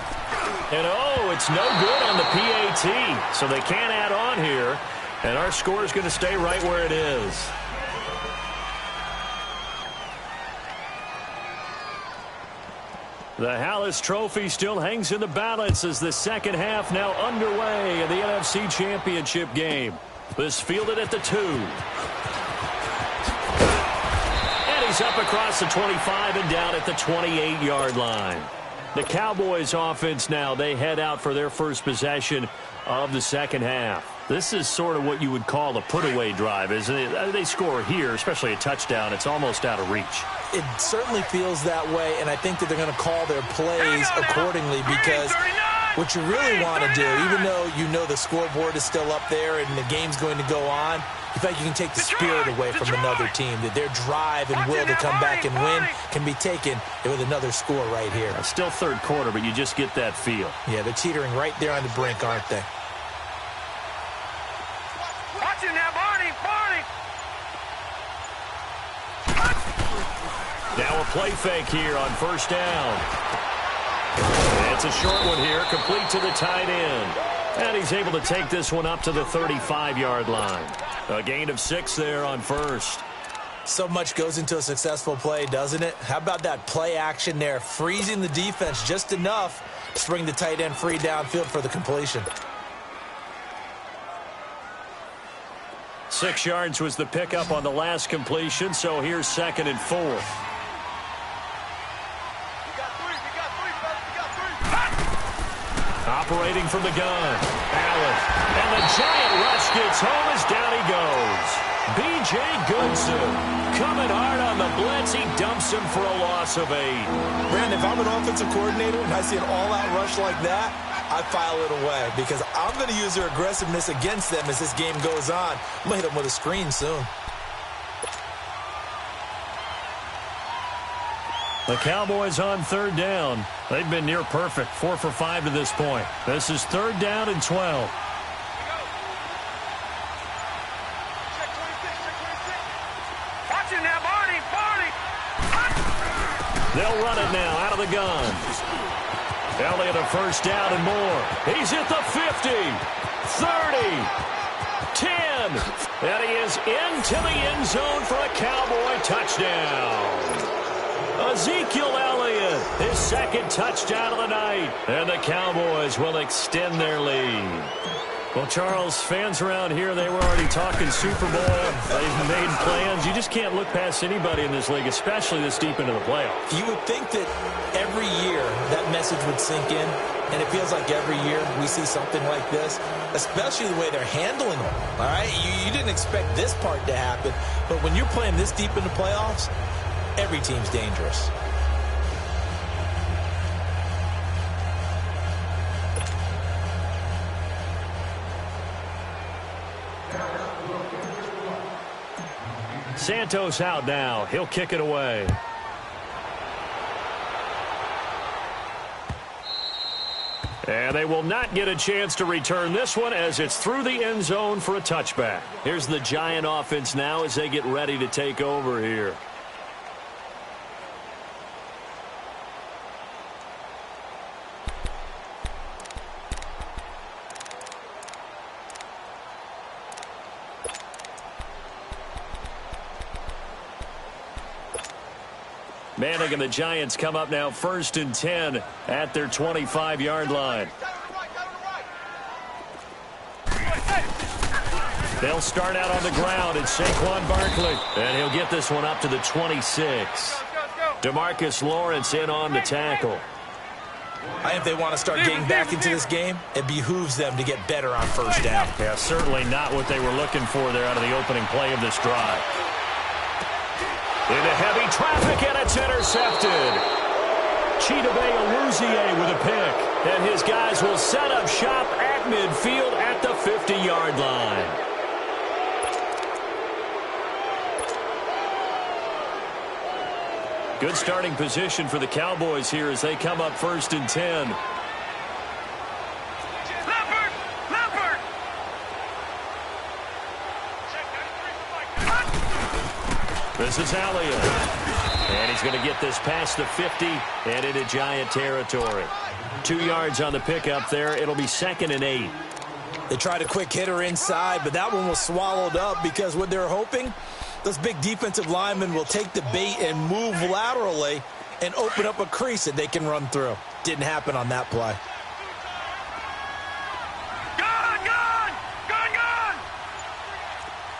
And, it's no good on the PAT. So they can't add on here. And our score is going to stay right where it is. The Hallis Trophy still hangs in the balance as the second half now underway in the NFC Championship game. This fielded at the 2. And he's He's up across the 25 and down at the 28-yard line. The Cowboys offense now, they head out for their first possession of the second half. This is sort of what you would call a put-away drive, isn't it? They score here, especially a touchdown. It's almost out of reach. It certainly feels that way, and I think that they're going to call their plays accordingly because what you really want to do, even though you know the scoreboard is still up there and the game's going to go on, you feel like you can take the spirit away from another team, that their drive and will to come back and win can be taken with another score right here. It's still third quarter, but you just get that feel. Yeah, they're teetering right there on the brink, aren't they? Watch it now, Barney. Now a play fake here on first down. It's a short one here, complete to the tight end. And he's able to take this one up to the 35-yard line. A gain of 6 there on first. So much goes into a successful play, doesn't it? How about that play action there, freezing the defense just enough to bring the tight end free downfield for the completion. 6 yards was the pickup on the last completion, so here's 2nd and 4. Operating from the gun, Allen. And the giant rush gets home as down he goes. B.J. Goodson coming hard on the blitz. He dumps him for a loss of 8. Brandon, if I'm an offensive coordinator and I see an all-out rush like that, I file it away because I'm going to use their aggressiveness against them as this game goes on. I'm going to hit them with a screen soon. The Cowboys on third down. They've been near perfect, 4 for 5 to this point. This is 3rd down and 12. Watch it now, Barney. They'll run it now out of the gun. Elliott a first down and more. He's at the 50, 30, 10, and he is into the end zone for a Cowboy touchdown. Ezekiel Elliott, his 2nd touchdown of the night, and the Cowboys will extend their lead. Well, Charles, fans around here, they were already talking Super Bowl. They've made plans. You just can't look past anybody in this league, especially this deep into the playoffs. You would think that every year that message would sink in, and it feels like every year we see something like this, especially the way they're handling it. All right, you didn't expect this part to happen, but when you're playing this deep in the playoffs, every team's dangerous. Santos out now. He'll kick it away. And they will not get a chance to return this one as it's through the end zone for a touchback. Here's the Giant offense now as they get ready to take over here. Manning and the Giants come up now 1st and 10 at their 25-yard line. They'll start out on the ground. It's Saquon Barkley, and he'll get this one up to the 26. DeMarcus Lawrence in on the tackle. I think if they want to start getting back into this game, it behooves them to get better on first down. Yeah, certainly not what they were looking for there out of the opening play of this drive. Into heavy traffic, and it's intercepted. Chidobe Awuzie with a pick. And his guys will set up shop at midfield at the 50-yard line. Good starting position for the Cowboys here as they come up 1st and 10. This is Elliott. And he's going to get this past the 50 and into Giant territory. 2 yards on the pickup there. It'll be 2nd and 8. They tried a quick hitter inside, but that one was swallowed up because what they're hoping, those big defensive linemen will take the bait and move laterally and open up a crease that they can run through. Didn't happen on that play.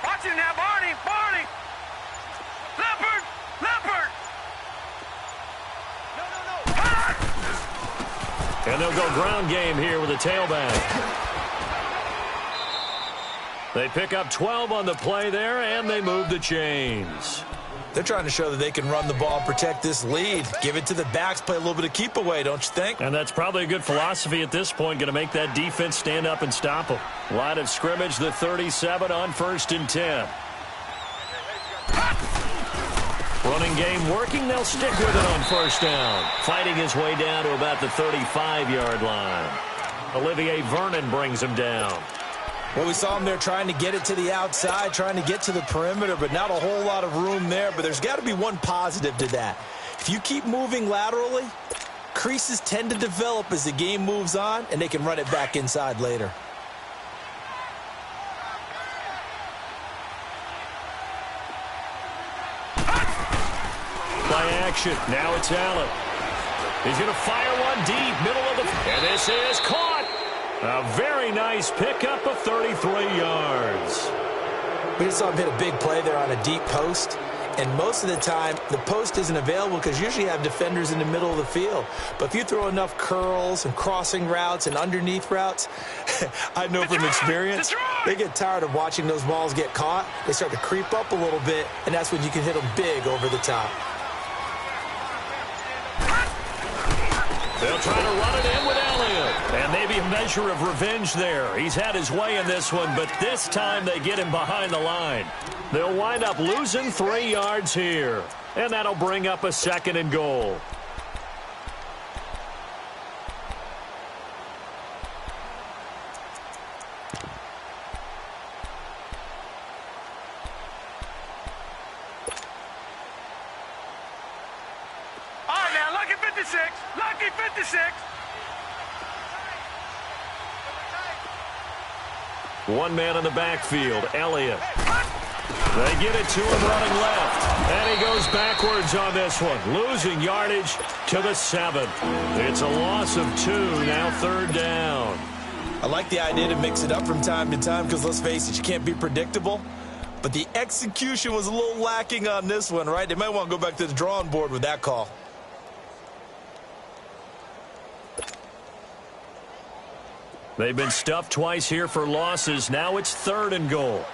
Watch it now, Barney. Leopard. And they'll go ground game here with a tailback. They pick up 12 on the play there, and they move the chains. They're trying to show that they can run the ball and protect this lead. Give it to the backs, play a little bit of keep away, don't you think? And that's probably a good philosophy at this point, going to make that defense stand up and stop them. Line of scrimmage, the 37 on 1st and 10. Running game working, they'll stick with it on 1st down. Fighting his way down to about the 35-yard line. Olivier Vernon brings him down. Well, we saw him there trying to get it to the outside, trying to get to the perimeter, but not a whole lot of room there. But there's got to be one positive to that. If you keep moving laterally, creases tend to develop as the game moves on, and they can run it back inside later. Play action. Now it's Allen. He's going to fire one deep, middle of the... And this is caught. A very nice pickup of 33 yards. We just saw him hit a big play there on a deep post. And most of the time, the post isn't available because you usually have defenders in the middle of the field. But if you throw enough curls and crossing routes and underneath routes, I know from experience, they get tired of watching those balls get caught. They start to creep up a little bit, and that's when you can hit them big over the top. They'll try to run it in with Elliott. And maybe a measure of revenge there. He's had his way in this one, but this time they get him behind the line. They'll wind up losing 3 yards here. And that'll bring up a 2nd and goal. All right, now, lucky 56. Lucky 56. One man in the backfield, Elliott. They get it to him running left. And he goes backwards on this one, losing yardage to the 7. It's a loss of 2, now 3rd down. I like the idea to mix it up from time to time because, let's face it, you can't be predictable. But the execution was a little lacking on this one, right? They might want to go back to the drawing board with that call. They've been stuffed twice here for losses. Now it's 3rd and goal.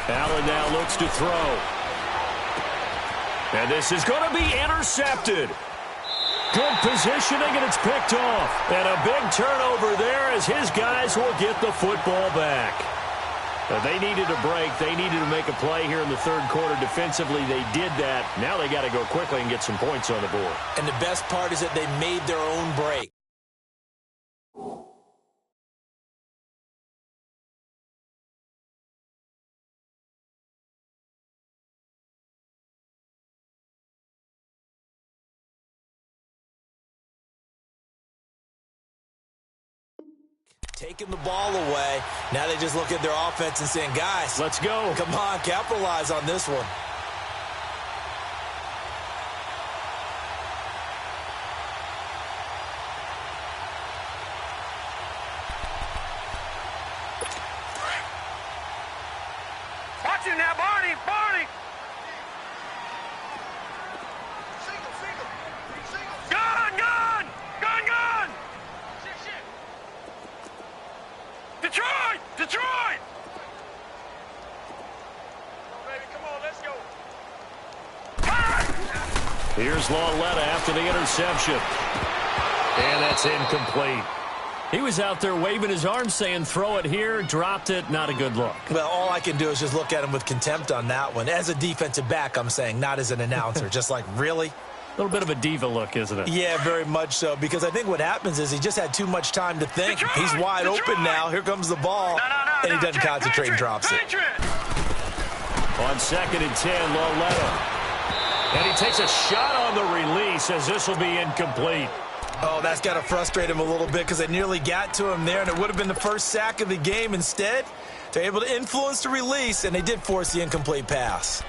Allen now looks to throw. And this is going to be intercepted. Good positioning, and it's picked off. And a big turnover there as his guys will get the football back. They needed a break. They needed to make a play here in the 3rd quarter. Defensively, they did that. Now they got to go quickly and get some points on the board. And the best part is that they made their own break. Taking the ball away. Now they just look at their offense and saying, guys, let's go. Come on, capitalize on this one. Watch him now, Barney. Barney. Gun, gun. Gun, gun. Detroit! Detroit! Baby, come on, let's go. Here's Lauletta after the interception. And that's incomplete. He was out there waving his arms saying, throw it here, dropped it, not a good look. Well, all I can do is just look at him with contempt on that one. As a defensive back, I'm saying, not as an announcer. Just like, really? A little bit of a diva look, isn't it? Yeah, very much so, because I think what happens is he just had too much time to think. Detroit, He's wide Detroit. open now. Here comes the ball, and he doesn't concentrate and drops it. On 2nd and 10, Lauletta. And he takes a shot on the release as this will be incomplete. Oh, that's got to frustrate him a little bit because they nearly got to him there, and it would have been the first sack of the game. Instead, they're able to influence the release, and they did force the incomplete pass.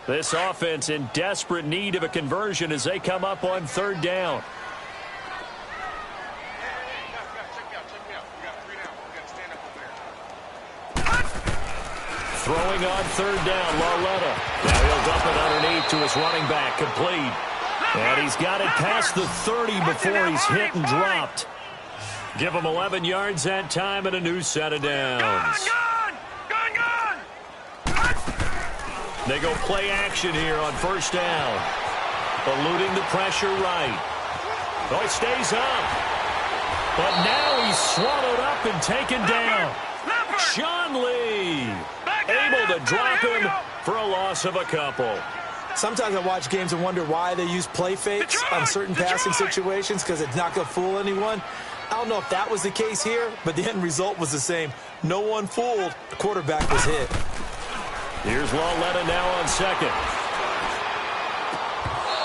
This offense in desperate need of a conversion as they come up on 3rd down. Throwing on third down, Lauletta. Now he'll dump it underneath to his running back, complete. And he's got it past the 30 before he's hit and dropped. Give him 11 yards that time and a new set of downs. They go play action here on first down. Eluding the pressure right. Oh, he stays up. But now he's swallowed up and taken down. Sean Lee able to drop him for a loss of a couple. Sometimes I watch games and wonder why they use play fakes on certain passing situations, because it's not going to fool anyone. I don't know if that was the case here, but the end result was the same. No one fooled. The quarterback was hit. Here's Lauletta now on second.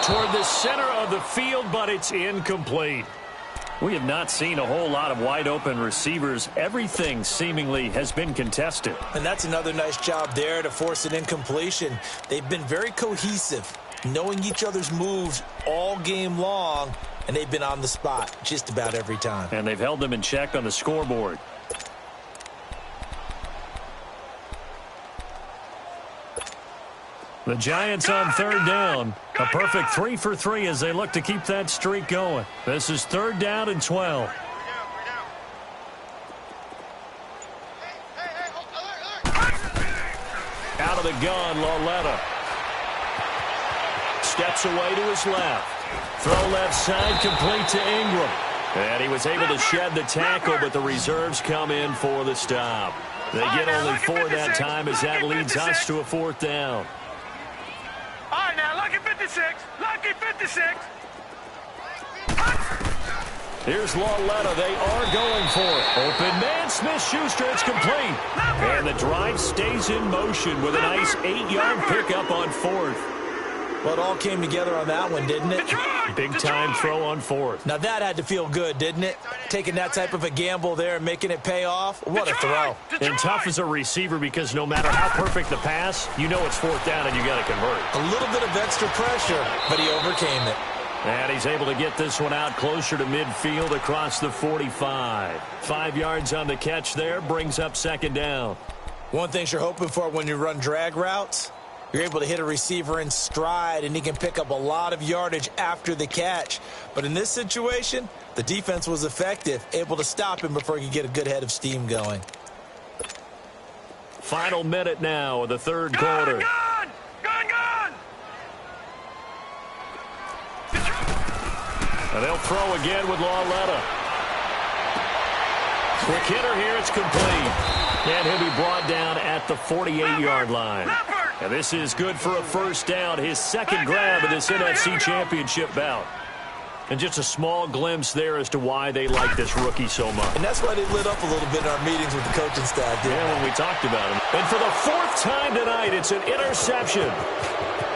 Toward the center of the field, but it's incomplete. We have not seen a whole lot of wide-open receivers. Everything seemingly has been contested. And that's another nice job there to force an incompletion. They've been very cohesive, knowing each other's moves all game long, and they've been on the spot just about every time. And they've held them in check on the scoreboard. The Giants on third down. A perfect 3 for 3 as they look to keep that streak going. This is third down and 12. Out of the gun, Lauletta. Steps away to his left. Throw left side, complete to Ingram. And he was able to shed the tackle, but the reserves come in for the stop. They get only 4 that time as that leads us to a fourth down. All right, now, lucky 56. Lucky 56. Here's Lauletta. They are going for it. Open man, Smith-Schuster. It's complete. And the drive stays in motion with a nice 8-yard pickup on fourth. Well, it all came together on that one, didn't it? Big-time throw on fourth. Now, that had to feel good, didn't it? Taking that type of a gamble there and making it pay off. What a throw. And tough as a receiver because no matter how perfect the pass, you know it's fourth down and you got to convert. A little bit of extra pressure, but he overcame it. And he's able to get this one out closer to midfield across the 45. 5 yards on the catch there, brings up second down. One thing you're hoping for when you run drag routes, you're able to hit a receiver in stride, and he can pick up a lot of yardage after the catch. But in this situation, the defense was effective, able to stop him before he could get a good head of steam going. Final minute now of the third quarter. Gun! And they'll throw again with Lauletta. Quick hitter here, it's complete. And he'll be brought down at the 48-yard line. And this is good for a first down, his second grab of this NFC Championship bout. And just a small glimpse there as to why they like this rookie so much. And that's why they lit up a little bit in our meetings with the coaching staff. Yeah, when we talked about him. And for the 4th time tonight, it's an interception.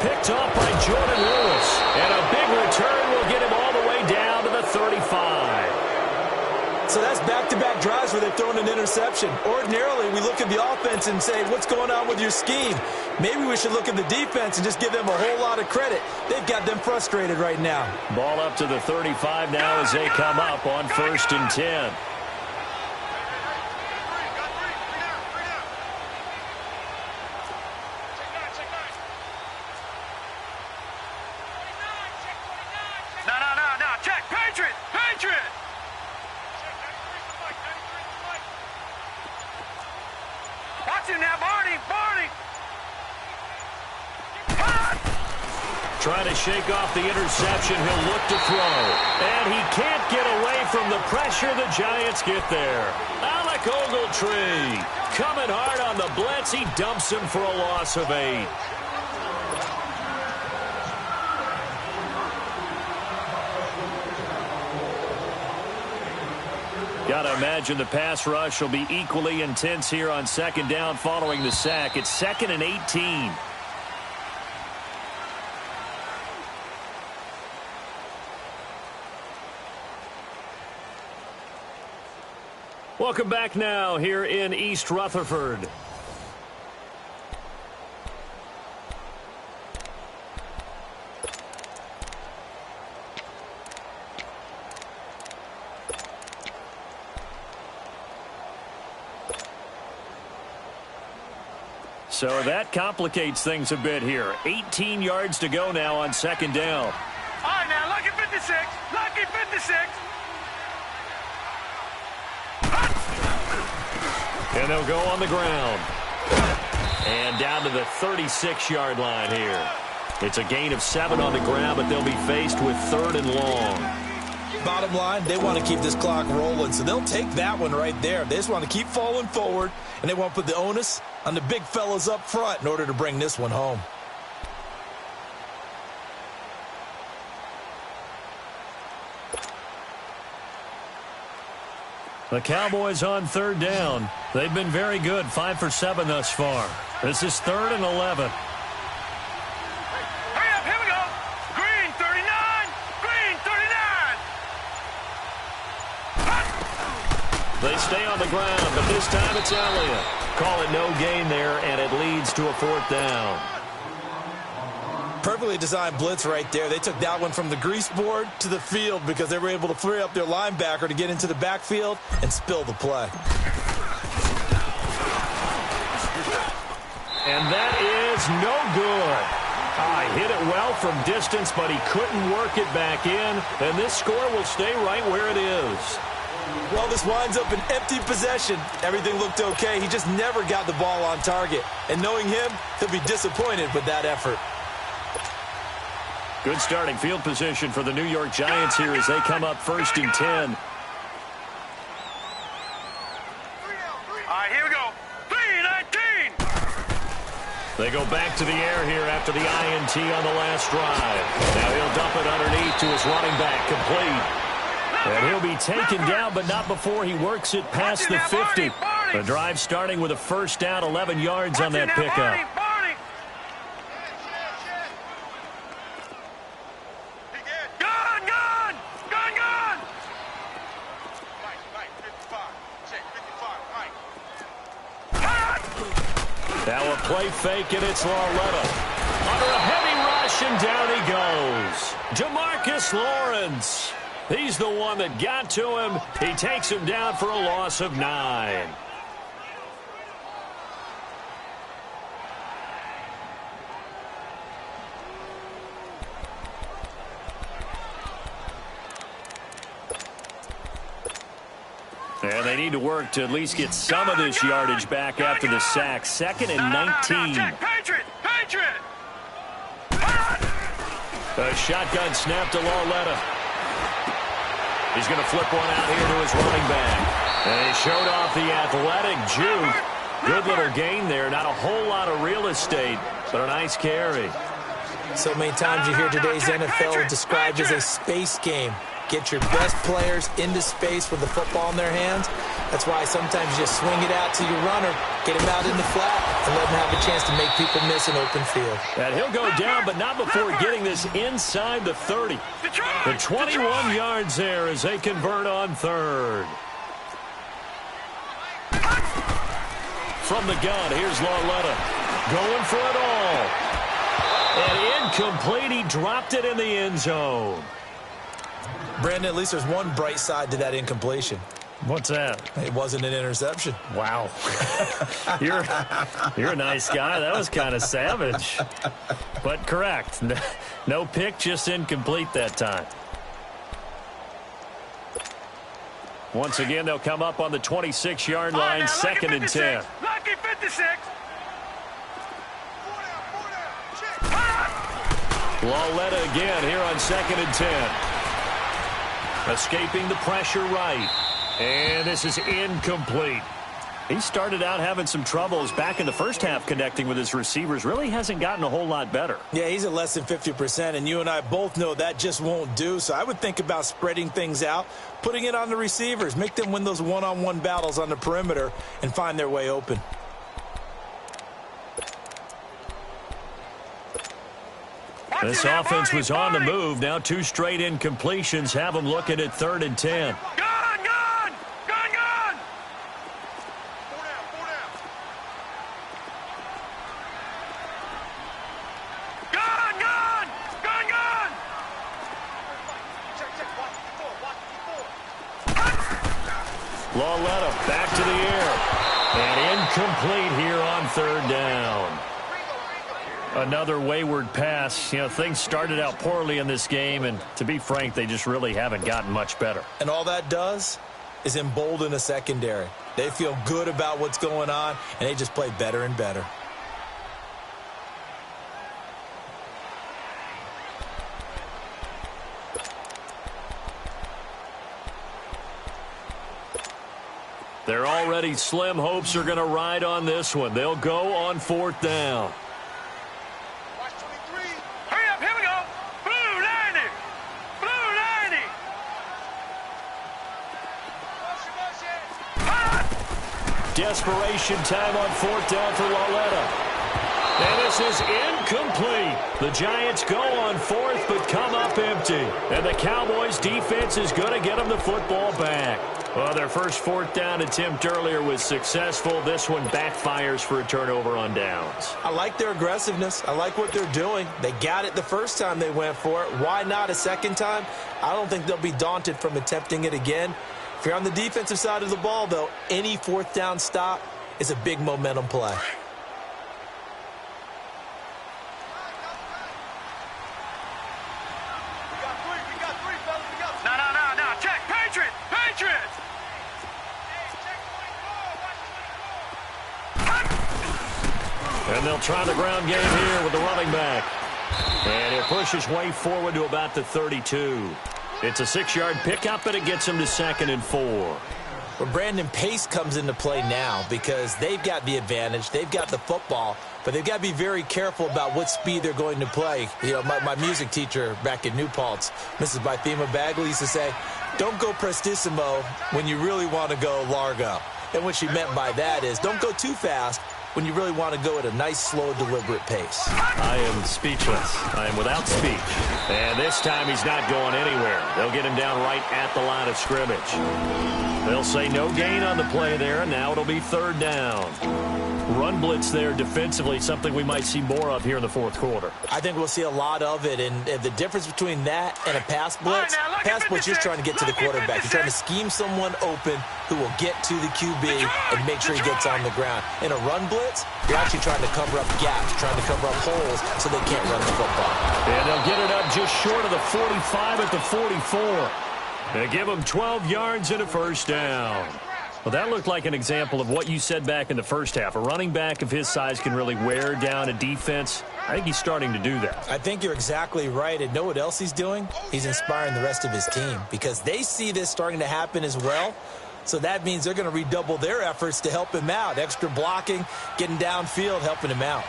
Picked off by Jordan Lewis. And a big return will get him all the way down to the 35. So that's back-to-back drives where they've thrown an interception. Ordinarily, we look at the offense and say, what's going on with your scheme? Maybe we should look at the defense and just give them a whole lot of credit. They've got them frustrated right now. Ball up to the 35 now as they come up on 1st and 10. No. Check. Patriot. Watch him now, Barney. Trying to shake off the interception. He'll look to throw. And he can't get away from the pressure. The Giants get there. Alec Ogletree coming hard on the blitz. He dumps him for a loss of 8. Got to imagine the pass rush will be equally intense here on second down following the sack. It's 2nd and 18. Welcome back now here in East Rutherford. So that complicates things a bit here. 18 yards to go now on second down. All right, now, lucky 56. Lucky 56. And they'll go on the ground. And down to the 36-yard line here. It's a gain of 7 on the ground, but they'll be faced with 3rd and long. Bottom line, they want to keep this clock rolling, so they'll take that one right there. They just want to keep falling forward, and they want to put the onus on the big fellas up front in order to bring this one home. The Cowboys on 3rd down. They've been very good, 5 for 7 thus far. This is 3rd and 11. Hurry up, here we go. Green 39. Green 39. They stay on the ground, but this time it's Elliott. Call it no gain there, and it leads to a 4th down. Perfectly designed blitz right there. They took that one from the grease board to the field because they were able to free up their linebacker to get into the backfield and spill the play. And that is no good. Hit it well from distance, but he couldn't work it back in, and this score will stay right where it is. Well, this winds up an empty possession. Everything looked okay. He just never got the ball on target. And knowing him, he'll be disappointed with that effort. Good starting field position for the New York Giants here as they come up 1st and 10. All right, here we go. 3-19. They go back to the air here after the INT on the last drive. Now he'll dump it underneath to his running back, complete. And he'll be taken down, but not before he works it past the 50. The drive starting with a 1st down, 11 yards on that pickup. Now a play fake, and it's Lauletta. Under a heavy rush, and down he goes. Demarcus Lawrence. He's the one that got to him. He takes him down for a loss of 9. And they need to work to at least get some of this yardage back after the sack. 2nd and 19. Patriot! A shotgun snap to Lauletta. He's going to flip one out here to his running back. And he showed off the athletic juke. Good little gain there. Not a whole lot of real estate, but a nice carry. So many times you hear today's NFL described as a space game. Get your best players into space with the football in their hands. That's why sometimes you just swing it out to your runner, get him out in the flat, and let him have a chance to make people miss an open field. And he'll go down, but not before getting this inside the 30. The 21 yards there as they convert on 3rd. From the gun, here's Lauletta. Going for it all. And incomplete. He dropped it in the end zone. Brandon, at least there's one bright side to that incompletion. What's that? It wasn't an interception. Wow. You're a nice guy. That was kind of savage. But correct. No pick, just incomplete that time. Once again, they'll come up on the 26-yard line, 2nd and 10. Lucky 56. Lauletta again here on 2nd and 10. Escaping the pressure right. And this is incomplete. He started out having some troubles back in the first half connecting with his receivers. Really hasn't gotten a whole lot better. Yeah, he's at less than 50%, and you and I both know that just won't do. So I would think about spreading things out, putting it on the receivers, make them win those one-on-one battles on the perimeter and find their way open. This offense was on the move. Now 2 straight incompletions have them looking at 3rd and 10. Lauletta back to the air. And incomplete here on 3rd down. Another wayward pass. You know, things started out poorly in this game, and to be frank, they just really haven't gotten much better. And all that does is embolden a secondary. They feel good about what's going on, and they just play better and better. Their already slim hopes are going to ride on this one. They'll go on 4th down. Hurry up, here we go. Blue 90. Blue 90. Desperation time on 4th down for Lauletta. And this is incomplete. The Giants go on 4th but come up empty. And the Cowboys defense is going to get them the football back. Well, their first 4th down attempt earlier was successful. This one backfires for a turnover on downs. I like their aggressiveness. I like what they're doing. They got it the first time they went for it. Why not a second time? I don't think they'll be daunted from attempting it again. If you're on the defensive side of the ball, though, any 4th down stop is a big momentum play. No. Check. Patriots. And they'll try the ground game here with the running back. And he'll push his way forward to about the 32. It's a 6-yard pickup, and it gets him to 2nd and 4. Well, Brandon, pace comes into play now because they've got the advantage. They've got the football, but they've got to be very careful about what speed they're going to play. You know, my music teacher back in New Paltz, Mrs. Bythema Bagley, used to say, don't go prestissimo when you really want to go largo. And what she meant by that is don't go too fast when you really want to go at a nice, slow, deliberate pace. I am speechless. I am without speech. And this time he's not going anywhere. They'll get him down right at the line of scrimmage. They'll say no gain on the play there, and now it'll be 3rd down. Run blitz there defensively, something we might see more of here in the 4th quarter. I think we'll see a lot of it, and the difference between that and a pass blitz, pass blitz, you're trying to get to the quarterback. You're trying to scheme someone open who will get to the QB and make sure he gets on the ground. In a run blitz, you're actually trying to cover up gaps, trying to cover up holes so they can't run the football. And they'll get it up just short of the 45 at the 44. They give him 12 yards and a 1st down. Well, that looked like an example of what you said back in the first half. A running back of his size can really wear down a defense. I think he's starting to do that. I think you're exactly right. And know what else he's doing? He's inspiring the rest of his team because they see this starting to happen as well. So that means they're going to redouble their efforts to help him out. Extra blocking, getting downfield, helping him out.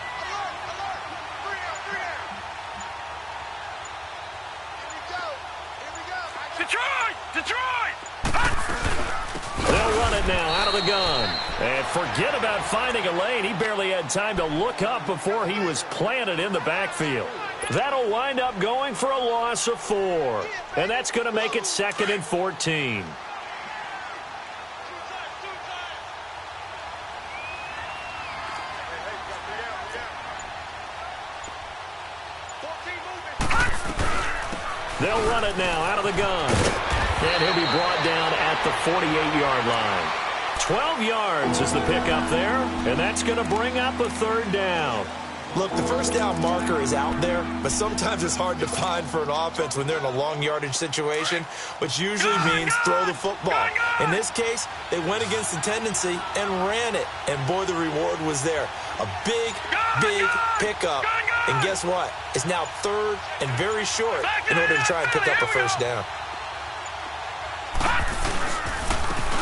Detroit! They'll run it now out of the gun. And forget about finding a lane. He barely had time to look up before he was planted in the backfield. That'll wind up going for a loss of 4. And that's going to make it 2nd and 14. They'll run it now out of the gun. And he'll be brought down at the 48-yard line. 12 yards is the pickup there, and that's going to bring up a 3rd down. Look, the 1st down marker is out there, but sometimes it's hard to find for an offense when they're in a long yardage situation, which usually means throw the football. In this case, they went against the tendency and ran it, and boy, the reward was there. A big pickup, and guess what? It's now 3rd and very short in order to try and pick up a 1st down.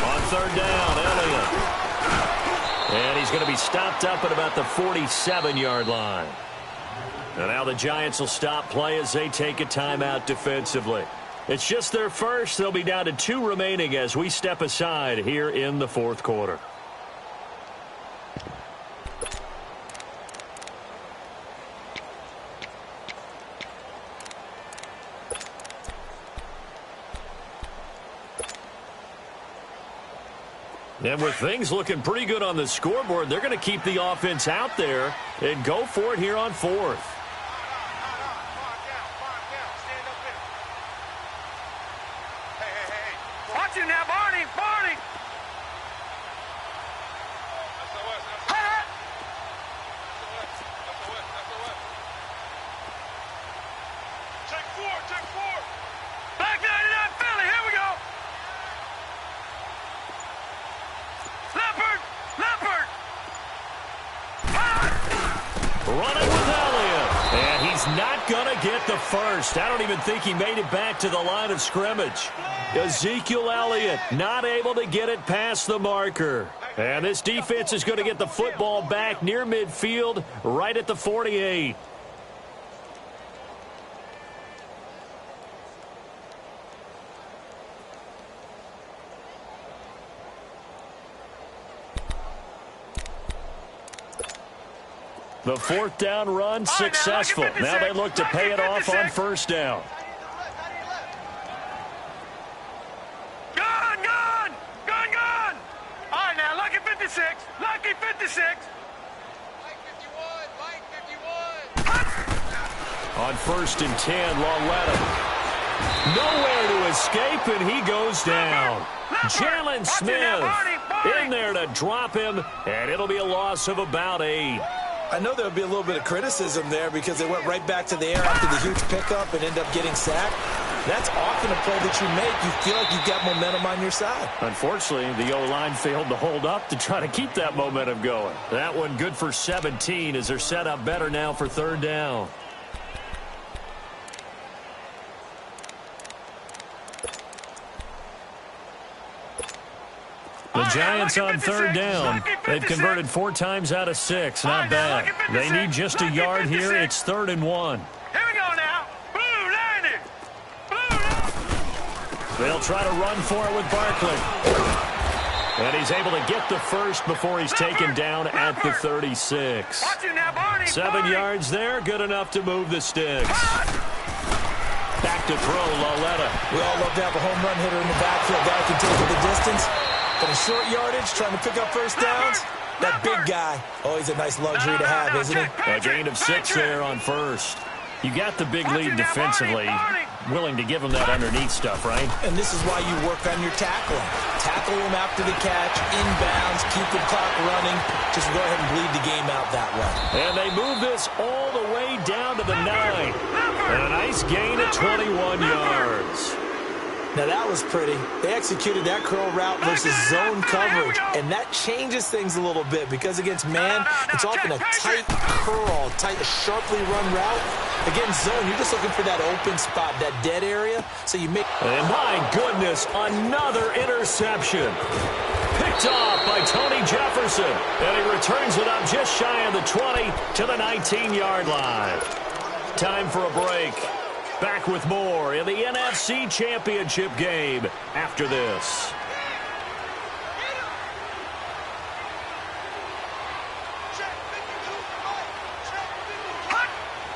On 3rd down, Elliott. And he's going to be stopped up at about the 47-yard line. And now the Giants will stop play as they take a timeout defensively. It's just their first. They'll be down to 2 remaining as we step aside here in the 4th quarter. And with things looking pretty good on the scoreboard, they're going to keep the offense out there and go for it here on 4th. Watch him now, Barney! Running with Elliott. And he's not going to get the first. I don't even think he made it back to the line of scrimmage. Ezekiel Elliott not able to get it past the marker. And this defense is going to get the football back near midfield, right at the 48. The fourth down run successful. Now they look to pay it off on first down. Gone! All right, now, lucky 56. Lucky 56. On first and 10, Lawletta. Nowhere to escape, and he goes down. Jalen Smith in there to drop him, and it'll be a loss of about 8. I know there'll be a little bit of criticism there because they went right back to the air after the huge pickup and end up getting sacked. That's often a play that you make. You feel like you've got momentum on your side. Unfortunately, the O-line failed to hold up to try to keep that momentum going. That one good for 17 as they're set up better now for third down. The Giants on third down. They've converted 4 times out of 6. Not bad. They need just a yard here. It's 3rd and 1. Here we go now. Blue landing. They'll try to run for it with Barkley. And he's able to get the first before he's taken down at the 36. 7 yards there. Good enough to move the sticks. Back to throw, Lawletta. We all love to have a home run hitter in the backfield. Guy can take it the distance. But in short yardage, trying to pick up first downs, that big guy, always a nice luxury to have, isn't he? A gain of 6 there on first. You got the big lead defensively. Willing to give him that underneath stuff, right? And this is why you work on your tackling. Tackle him after the catch, inbounds, keep the clock running. Just go ahead and bleed the game out that way. And they move this all the way down to the 9. And a nice gain of 21 yards. Now, that was pretty. They executed that curl route versus zone coverage, and that changes things a little bit because against man, it's often a tight curl, a sharply run route. Against zone, you're just looking for that open spot, that dead area, so you make... And my goodness, another interception. Picked off by Tony Jefferson, and he returns it up just shy of the 20 to the 19-yard line. Time for a break. Back with more in the NFC Championship game after this.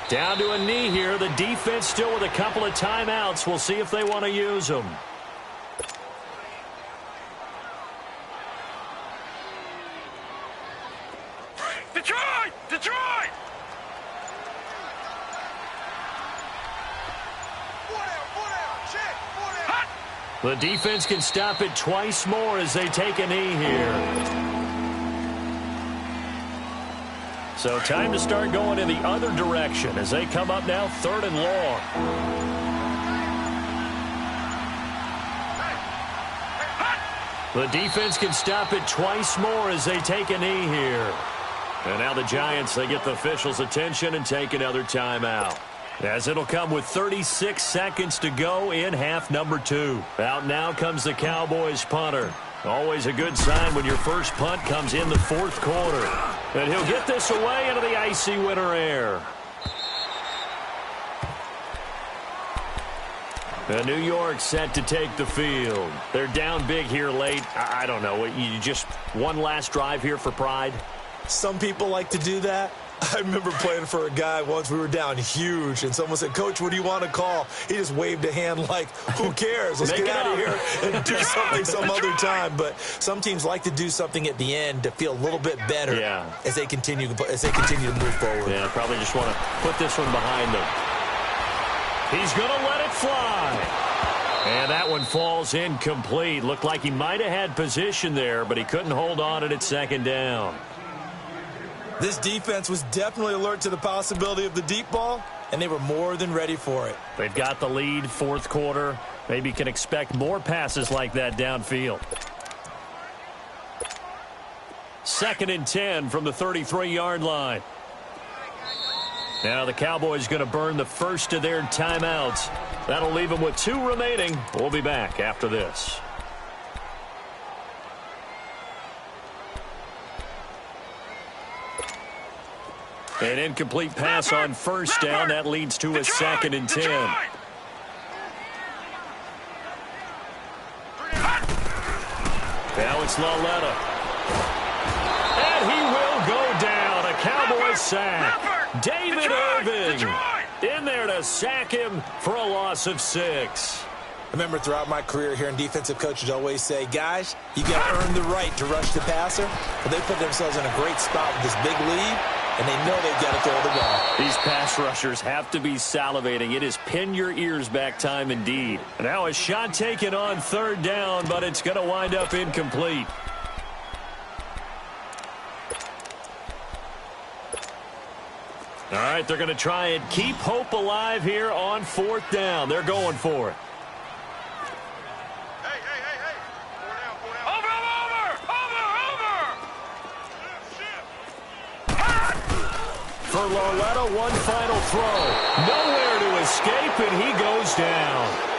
Down to a knee here. The defense still with a couple of timeouts. We'll see if they want to use them. Detroit! The defense can stop it twice more as they take a knee here. So time to start going in the other direction as they come up now 3rd and long. The defense can stop it twice more as they take a knee here. And now the Giants, they get the officials' attention and take another timeout. As it'll come with 36 seconds to go in half number 2. Out now comes the Cowboys punter. Always a good sign when your first punt comes in the 4th quarter. And he'll get this away into the icy winter air. And New York set to take the field. They're down big here late. I don't know. You just one last drive here for pride? Some people like to do that. I remember playing for a guy once. We were down huge, and someone said, "Coach, what do you want to call?" He just waved a hand like, who cares? Let's get out of here and do something some other time. But some teams like to do something at the end to feel a little bit better as they continue to move forward. Yeah, probably just want to put this one behind them. He's going to let it fly. And that one falls incomplete. Looked like he might have had position there, but he couldn't hold on at its 2nd down. This defense was definitely alert to the possibility of the deep ball, and they were more than ready for it. They've got the lead, 4th quarter. Maybe can expect more passes like that downfield. 2nd and 10 from the 33-yard line. Now the Cowboys going to burn the first of their timeouts. That'll leave them with 2 remaining. We'll be back after this. An incomplete pass on first down. That leads to a 2nd and 10. Now it's Lauletta. And he will go down. A Cowboys sack. David Irving in there to sack him for a loss of 6. I remember throughout my career hearing defensive coaches always say, guys, you got to earn the right to rush the passer. But they put themselves in a great spot with this big lead, and they know they've got to throw the ball. These pass rushers have to be salivating. It is pin your ears back time indeed. Now a shot taken on 3rd down, but it's going to wind up incomplete. All right, they're going to try and keep hope alive here on 4th down. They're going for it. For Lauletta, one final throw. Nowhere to escape, and he goes down.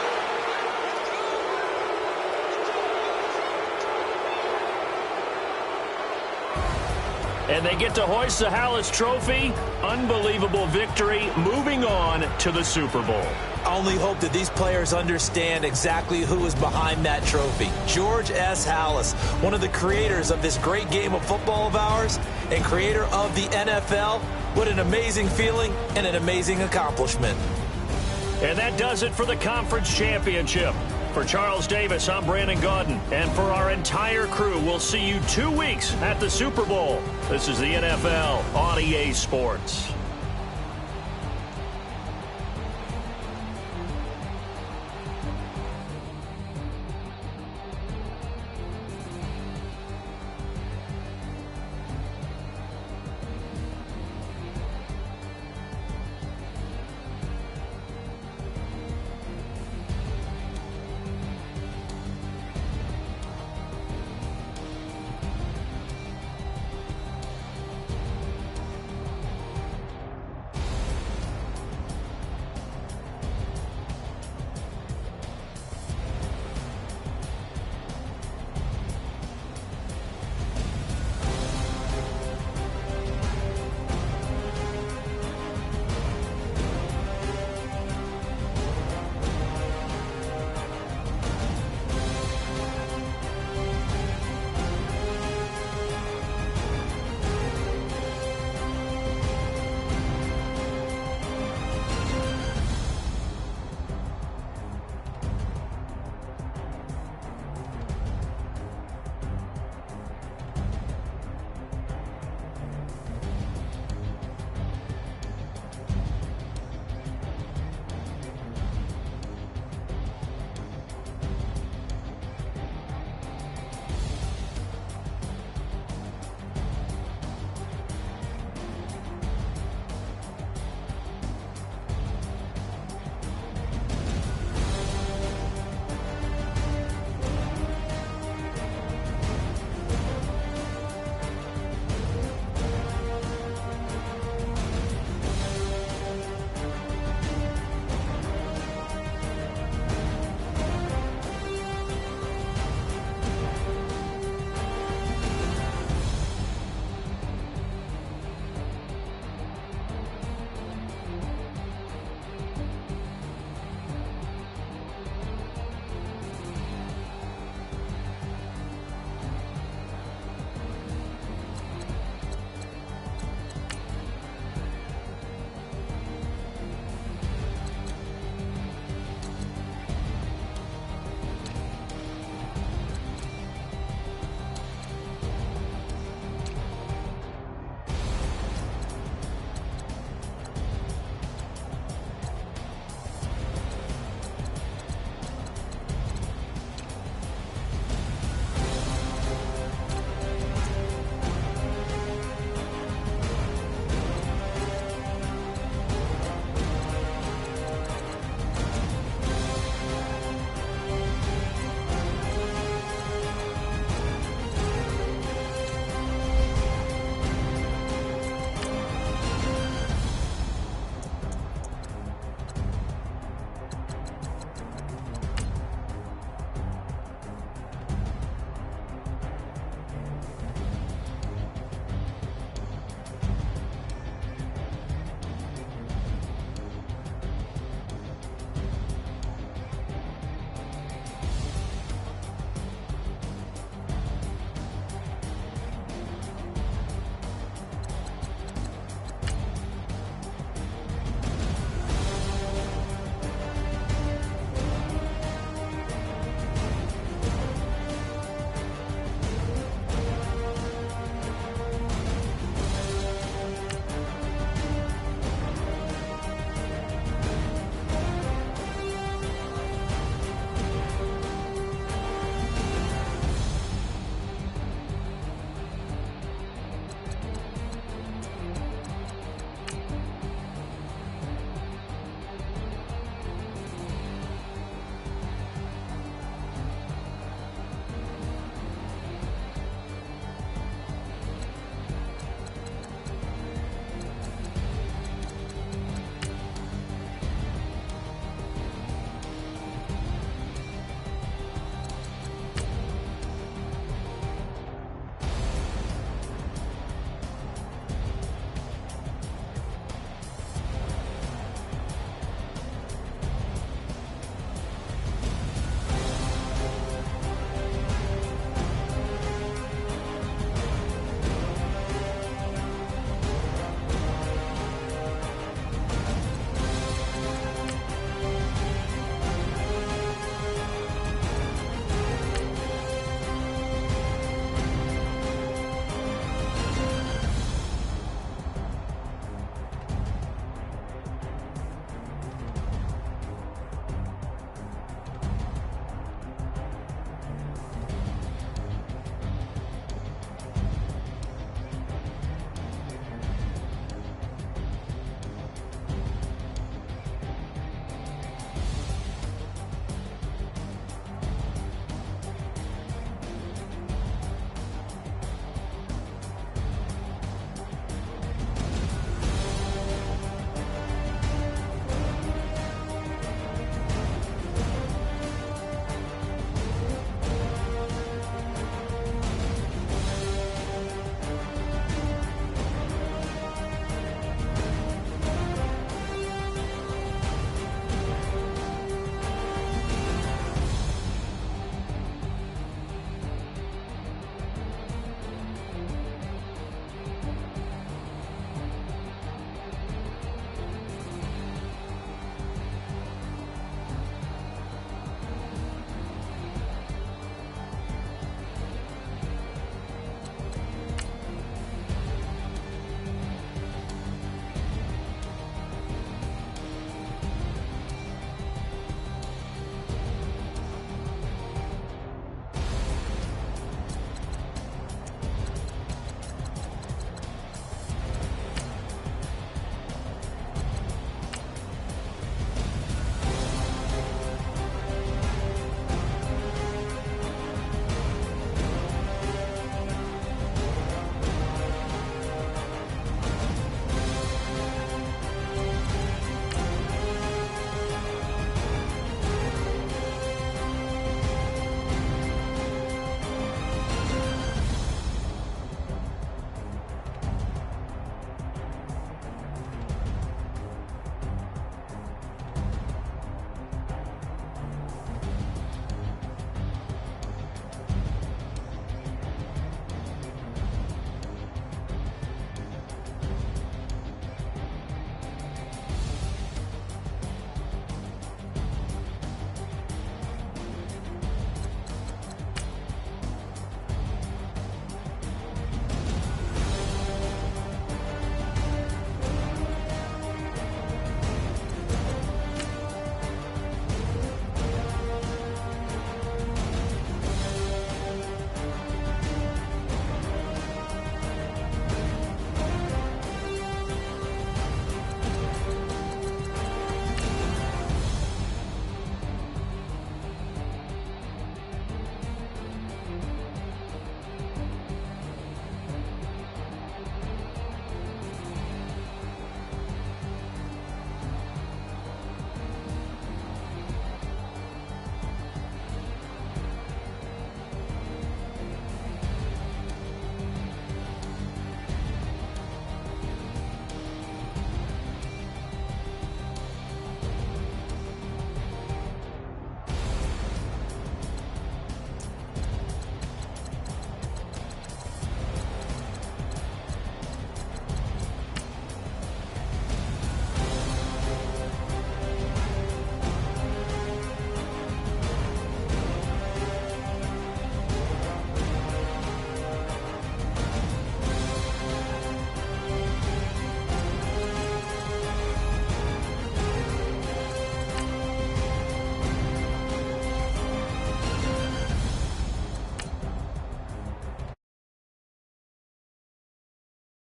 And they get to hoist the Hallis Trophy. Unbelievable victory, moving on to the Super Bowl. I only hope that these players understand exactly who is behind that trophy. George S. Hallis, one of the creators of this great game of football of ours and creator of the NFL. What an amazing feeling and an amazing accomplishment. And that does it for the conference championship. For Charles Davis, I'm Brandon Gaudin. And for our entire crew, we'll see you 2 weeks at the Super Bowl. This is the NFL on EA Sports.